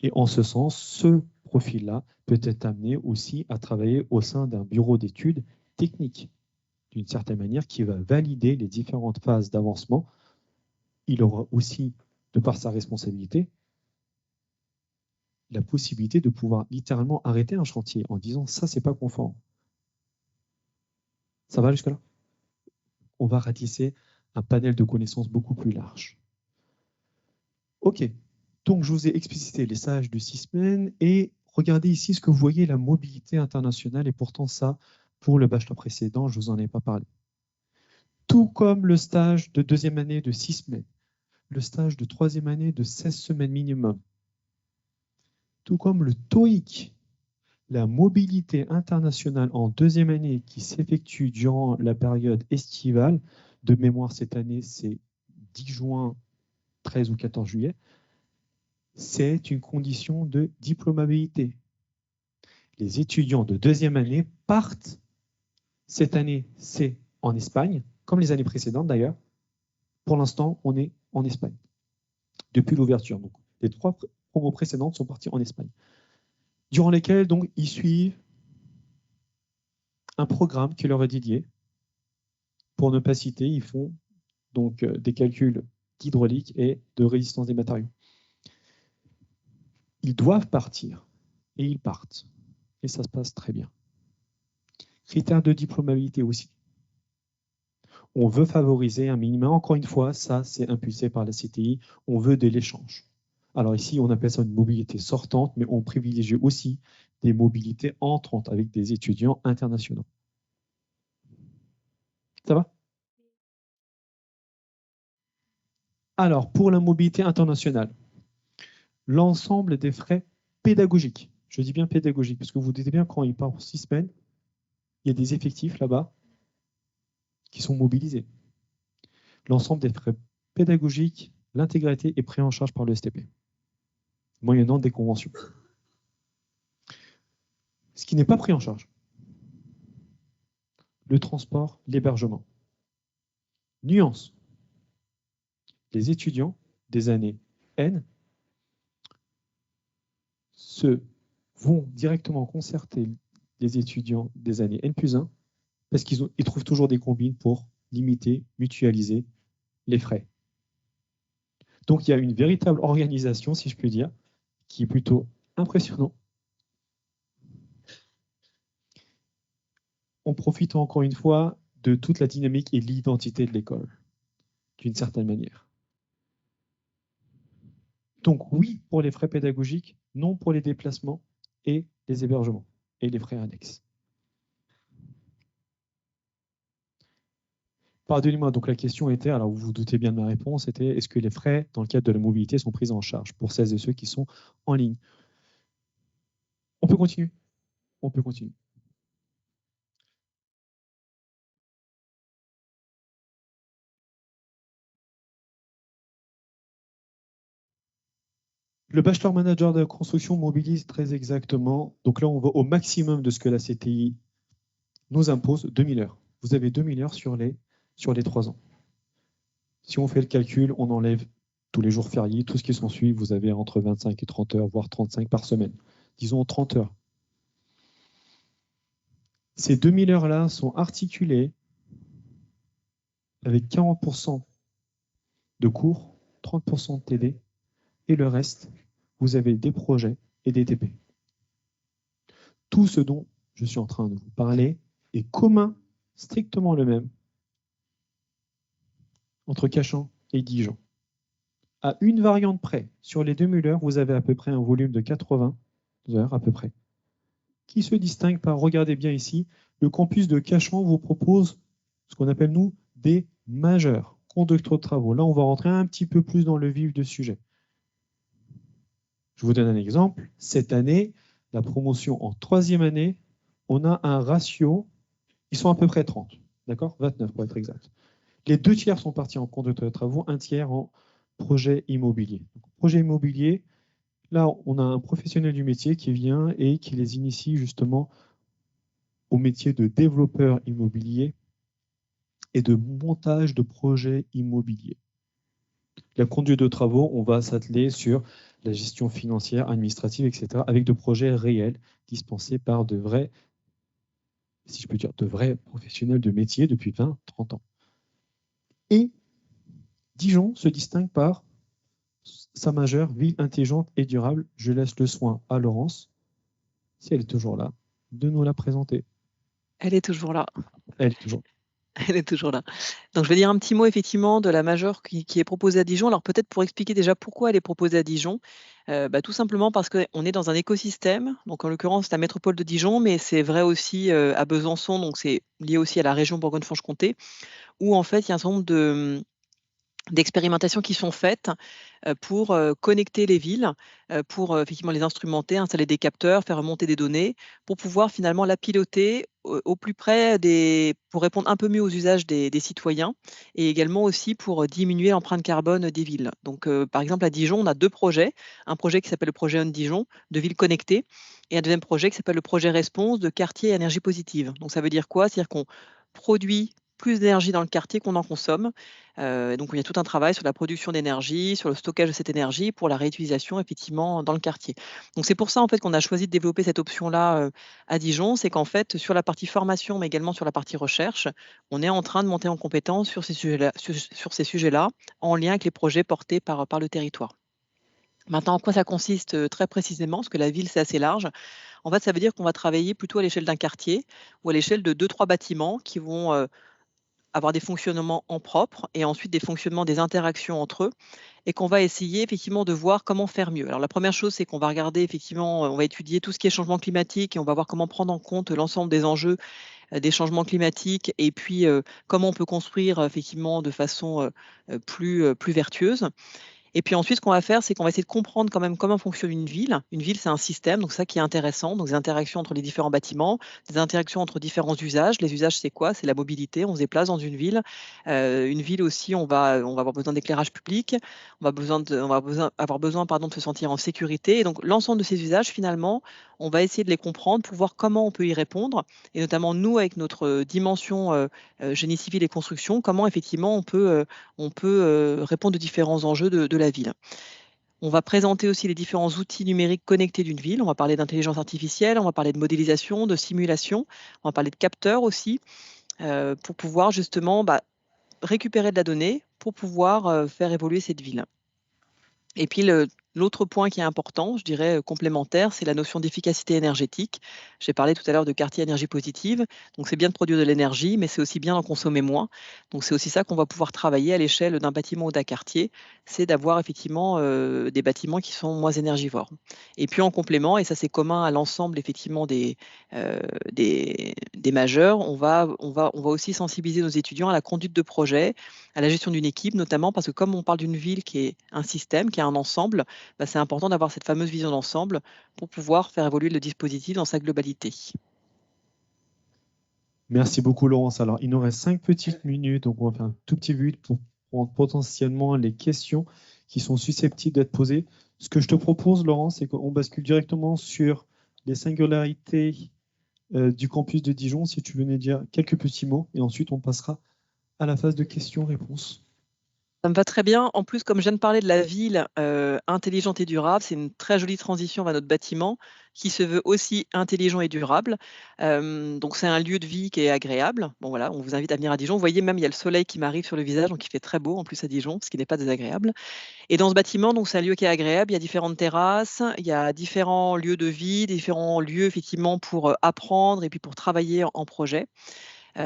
Et en ce sens, ce profil-là peut être amené aussi à travailler au sein d'un bureau d'études techniques, d'une certaine manière, qui va valider les différentes phases d'avancement. Il aura aussi, de par sa responsabilité, la possibilité de pouvoir littéralement arrêter un chantier en disant ça, c'est pas conforme. Ça va jusque-là? On va ratisser un panel de connaissances beaucoup plus large. OK. Donc, je vous ai explicité les stages de 6 semaines et regardez ici ce que vous voyez, la mobilité internationale. Et pourtant, ça, pour le bachelor précédent, je ne vous en ai pas parlé. Tout comme le stage de 2e année de 6 semaines, le stage de 3e année de 16 semaines minimum, tout comme le TOEIC, la mobilité internationale en 2e année qui s'effectue durant la période estivale, de mémoire cette année, c'est 10 juin, 13 ou 14 juillet, c'est une condition de diplômabilité. Les étudiants de 2e année partent, cette année, c'est en Espagne, comme les années précédentes d'ailleurs. Pour l'instant, on est en Espagne, depuis l'ouverture. Donc, les 3 promos précédentes sont parties en Espagne, durant lesquelles donc, ils suivent un programme qui leur est dédié. Pour ne pas citer, ils font donc des calculs d'hydraulique et de résistance des matériaux. Ils doivent partir et ils partent. Et ça se passe très bien. Critères de diplômabilité aussi. On veut favoriser un minimum. Encore une fois, ça, c'est impulsé par la CTI. On veut de l'échange. Alors ici, on appelle ça une mobilité sortante, mais on privilégie aussi des mobilités entrantes avec des étudiants internationaux. Ça va? Alors, pour la mobilité internationale, l'ensemble des frais pédagogiques. Je dis bien pédagogiques, parce que vous dites bien, quand il part pour 6 semaines, il y a des effectifs là-bas qui sont mobilisés. L'ensemble des frais pédagogiques, l'intégralité est pris en charge par le STP, moyennant des conventions. Ce qui n'est pas pris en charge, le transport, l'hébergement. Nuance. Les étudiants des années N vont directement concerter les étudiants des années N+1 parce qu'ils trouvent toujours des combines pour limiter, mutualiser les frais. Donc il y a une véritable organisation, si je puis dire, qui est plutôt impressionnante. En profitant encore une fois de toute la dynamique et l'identité de l'école, d'une certaine manière. Donc oui pour les frais pédagogiques, non pour les déplacements et les hébergements et les frais annexes. Pardonnez-moi, donc la question était, alors vous vous doutez bien de ma réponse, était est-ce que les frais dans le cadre de la mobilité sont pris en charge pour celles et ceux qui sont en ligne? On peut continuer. On peut continuer. Le Bachelor Manager de construction mobilise très exactement, donc là on va au maximum de ce que la CTI nous impose, 2000 heures. Vous avez 2000 heures sur les 3 ans. Si on fait le calcul, on enlève tous les jours fériés, tout ce qui s'ensuit, vous avez entre 25 et 30 heures, voire 35 par semaine. Disons 30 heures. Ces 2000 heures-là sont articulées avec 40% de cours, 30% de TD, et le reste, vous avez des projets et des TP. Tout ce dont je suis en train de vous parler est commun, strictement le même, entre Cachan et Dijon. À une variante près, sur les 2000 heures, vous avez à peu près un volume de 80 heures à peu près, qui se distingue par, regardez bien ici, le campus de Cachan vous propose ce qu'on appelle, nous, des majeurs, conducteurs de travaux. Là, on va rentrer un petit peu plus dans le vif du sujet. Je vous donne un exemple. Cette année, la promotion en 3e année, on a un ratio, ils sont à peu près 30, d'accord, 29 pour être exact. Les 2 tiers sont partis en conducteur de travaux, 1 tiers en projet immobilier. Donc, projet immobilier, là, on a un professionnel du métier qui vient et qui les initie justement au métier de développeur immobilier et de montage de projets immobiliers. La conduite de travaux, on va s'atteler sur la gestion financière, administrative, etc., avec de projets réels dispensés par de vrais, si je peux dire, de vrais professionnels de métier depuis 20, 30 ans. Et Dijon se distingue par sa majeure ville intelligente et durable. Je laisse le soin à Laurence, si elle est toujours là, de nous la présenter. Elle est toujours là. Elle est toujours là. Elle est toujours là. Donc, je vais dire un petit mot effectivement de la majeure qui est proposée à Dijon. Alors, peut-être pour expliquer déjà pourquoi elle est proposée à Dijon. Tout simplement parce qu'on est dans un écosystème. Donc, en l'occurrence, la métropole de Dijon, mais c'est vrai aussi à Besançon. Donc, c'est lié aussi à la région Bourgogne-Franche-Comté, où en fait, il y a un certain nombre d'expérimentations qui sont faites pour connecter les villes, pour effectivement les instrumenter, installer des capteurs, faire remonter des données, pour pouvoir finalement la piloter au plus près pour répondre un peu mieux aux usages des citoyens et également aussi pour diminuer l'empreinte carbone des villes. Donc, par exemple, à Dijon, on a 2 projets. Un projet qui s'appelle le projet On Dijon, de ville connectée, et un deuxième projet qui s'appelle le projet Response, de quartier énergie positive. Donc, ça veut dire quoi? C'est-à-dire qu'on produit plus d'énergie dans le quartier qu'on en consomme. Donc, il y a tout un travail sur la production d'énergie, sur le stockage de cette énergie pour la réutilisation effectivement dans le quartier. Donc, c'est pour ça en fait qu'on a choisi de développer cette option-là à Dijon. C'est qu'en fait, sur la partie formation, mais également sur la partie recherche, on est en train de monter en compétence sur ces sujets-là, en lien avec les projets portés par le territoire. Maintenant, en quoi ça consiste très précisément? Parce que la ville, c'est assez large. En fait, ça veut dire qu'on va travailler plutôt à l'échelle d'un quartier ou à l'échelle de 2-3 bâtiments qui vont avoir des fonctionnements en propre et ensuite des fonctionnements, des interactions entre eux, et qu'on va essayer effectivement de voir comment faire mieux. Alors la première chose, c'est qu'on va regarder effectivement, on va étudier tout ce qui est changement climatique et on va voir comment prendre en compte l'ensemble des enjeux des changements climatiques et puis comment on peut construire effectivement de façon plus vertueuse. Et puis ensuite, ce qu'on va faire, c'est qu'on va essayer de comprendre quand même comment fonctionne une ville. Une ville, c'est un système, donc ça qui est intéressant, donc des interactions entre les différents bâtiments, des interactions entre différents usages. Les usages, c'est quoi? C'est la mobilité, on se déplace dans une ville. Une ville aussi, on va avoir besoin d'éclairage public, on va avoir besoin de se sentir en sécurité. Et donc l'ensemble de ces usages, finalement, on va essayer de les comprendre pour voir comment on peut y répondre, et notamment nous, avec notre dimension génie civil et construction, comment effectivement on peut répondre aux différents enjeux de la ville. On va présenter aussi les différents outils numériques connectés d'une ville. On va parler d'intelligence artificielle, on va parler de modélisation, de simulation, on va parler de capteurs aussi, pour pouvoir justement récupérer de la donnée pour pouvoir faire évoluer cette ville. Et puis l'autre point qui est important, je dirais complémentaire, c'est la notion d'efficacité énergétique. J'ai parlé tout à l'heure de quartier énergie positive. Donc c'est bien de produire de l'énergie, mais c'est aussi bien d'en consommer moins. Donc c'est aussi ça qu'on va pouvoir travailler à l'échelle d'un bâtiment ou d'un quartier, c'est d'avoir effectivement des bâtiments qui sont moins énergivores. Et puis en complément, et ça c'est commun à l'ensemble effectivement des majeurs, on va aussi sensibiliser nos étudiants à la conduite de projet, à la gestion d'une équipe, notamment parce que comme on parle d'une ville qui est un système, qui est un ensemble, c'est important d'avoir cette fameuse vision d'ensemble pour pouvoir faire évoluer le dispositif dans sa globalité. Merci beaucoup, Laurence. Alors, il nous reste 5 petites minutes, donc on va faire un tout petit but pour prendre potentiellement les questions qui sont susceptibles d'être posées. Ce que je te propose, Laurence, c'est qu'on bascule directement sur les singularités du campus de Dijon, si tu venais dire quelques petits mots, et ensuite on passera à la phase de questions-réponses. Ça me va très bien. En plus, comme je viens de parler de la ville intelligente et durable, c'est une très jolie transition vers notre bâtiment qui se veut aussi intelligent et durable. Donc, c'est un lieu de vie qui est agréable. Bon, voilà, on vous invite à venir à Dijon. Vous voyez, même, il y a le soleil qui m'arrive sur le visage, donc il fait très beau en plus à Dijon, ce qui n'est pas désagréable. Et dans ce bâtiment, donc c'est un lieu qui est agréable. Il y a différentes terrasses, il y a différents lieux de vie, différents lieux effectivement pour apprendre et puis pour travailler en projet.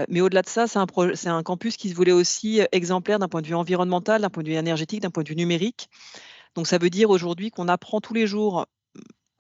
Mais au-delà de ça, c'est un campus qui se voulait aussi exemplaire d'un point de vue environnemental, d'un point de vue énergétique, d'un point de vue numérique. Donc ça veut dire aujourd'hui qu'on apprend tous les jours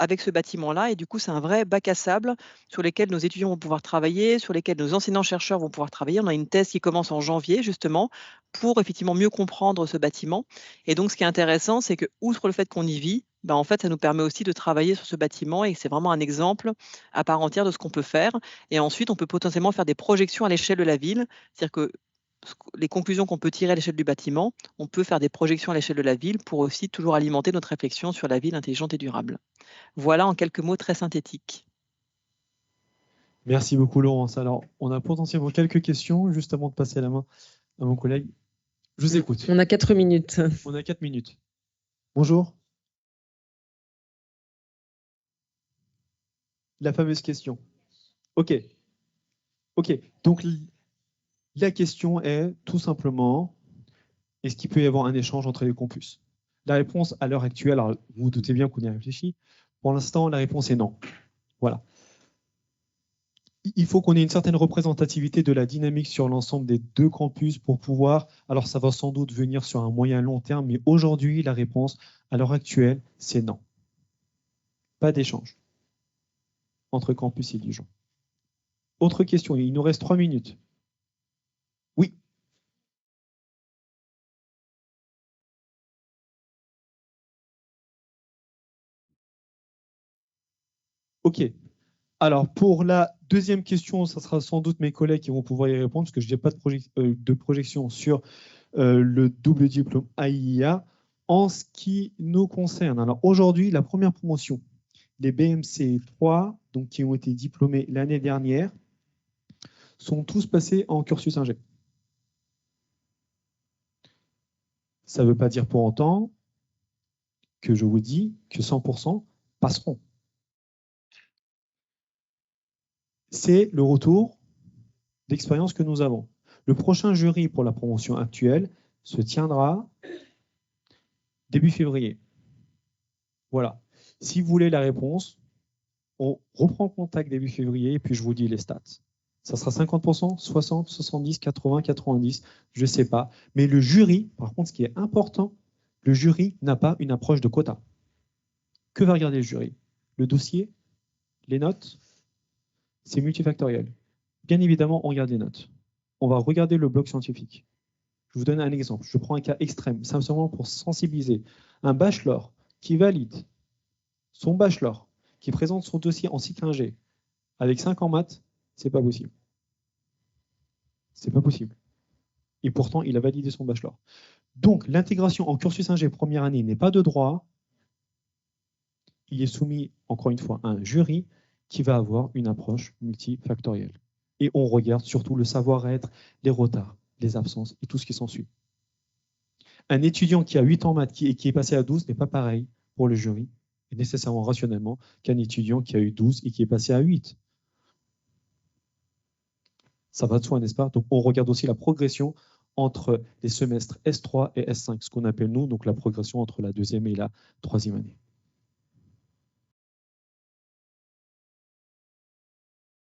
avec ce bâtiment-là, et du coup c'est un vrai bac à sable sur lesquels nos étudiants vont pouvoir travailler, sur lesquels nos enseignants-chercheurs vont pouvoir travailler. On a une thèse qui commence en janvier justement pour effectivement mieux comprendre ce bâtiment. Et donc ce qui est intéressant, c'est que outre le fait qu'on y vit, en fait, ça nous permet aussi de travailler sur ce bâtiment, et c'est vraiment un exemple à part entière de ce qu'on peut faire. Et ensuite, on peut potentiellement faire des projections à l'échelle de la ville, c'est-à-dire que les conclusions qu'on peut tirer à l'échelle du bâtiment, on peut faire des projections à l'échelle de la ville pour aussi toujours alimenter notre réflexion sur la ville intelligente et durable. Voilà en quelques mots très synthétiques. Merci beaucoup, Laurence. Alors, on a potentiellement quelques questions, juste avant de passer la main à mon collègue. Je vous écoute. On a 4 minutes. On a 4 minutes. Bonjour. La fameuse question. OK. Donc, la question est tout simplement, est-ce qu'il peut y avoir un échange entre les campus? La réponse à l'heure actuelle, alors vous vous doutez bien qu'on y a réfléchi, pour l'instant, la réponse est non. Voilà. Il faut qu'on ait une certaine représentativité de la dynamique sur l'ensemble des 2 campus pour pouvoir, alors ça va sans doute venir sur un moyen long terme, mais aujourd'hui, la réponse à l'heure actuelle, c'est non. Pas d'échange entre campus et Dijon. Autre question, il nous reste 3 minutes. Oui. OK. Alors, pour la deuxième question, ça sera sans doute mes collègues qui vont pouvoir y répondre, parce que je n'ai pas de projection sur le double diplôme AIIA. En ce qui nous concerne, alors aujourd'hui, la première promotion, les BMC 3, donc qui ont été diplômés l'année dernière, sont tous passés en cursus ingé. Ça ne veut pas dire pour autant que je vous dis que 100% passeront. C'est le retour d'expérience que nous avons. Le prochain jury pour la promotion actuelle se tiendra début février. Voilà. Si vous voulez la réponse, on reprend contact début février et puis je vous dis les stats. Ça sera 50%, 60, 70, 80, 90, je ne sais pas. Mais le jury, par contre, ce qui est important, le jury n'a pas une approche de quota. Que va regarder le jury? Le dossier? Les notes? C'est multifactoriel. Bien évidemment, on regarde les notes. On va regarder le bloc scientifique. Je vous donne un exemple. Je prends un cas extrême, simplement pour sensibiliser. Un bachelor qui valide son bachelor, qui présente son dossier en cycle 1G avec 5 en maths, c'est pas possible. C'est pas possible. Et pourtant, il a validé son bachelor. Donc, l'intégration en cursus 1G première année n'est pas de droit. Il est soumis, encore une fois, à un jury qui va avoir une approche multifactorielle. Et on regarde surtout le savoir-être, les retards, les absences et tout ce qui s'ensuit. Un étudiant qui a 8 en maths et qui est passé à 12 n'est pas pareil pour le jury, et nécessairement rationnellement, qu'un étudiant qui a eu 12 et qui est passé à 8. Ça va de soi, n'est-ce pas? Donc, on regarde aussi la progression entre les semestres S3 et S5, ce qu'on appelle nous donc la progression entre la deuxième et la troisième année.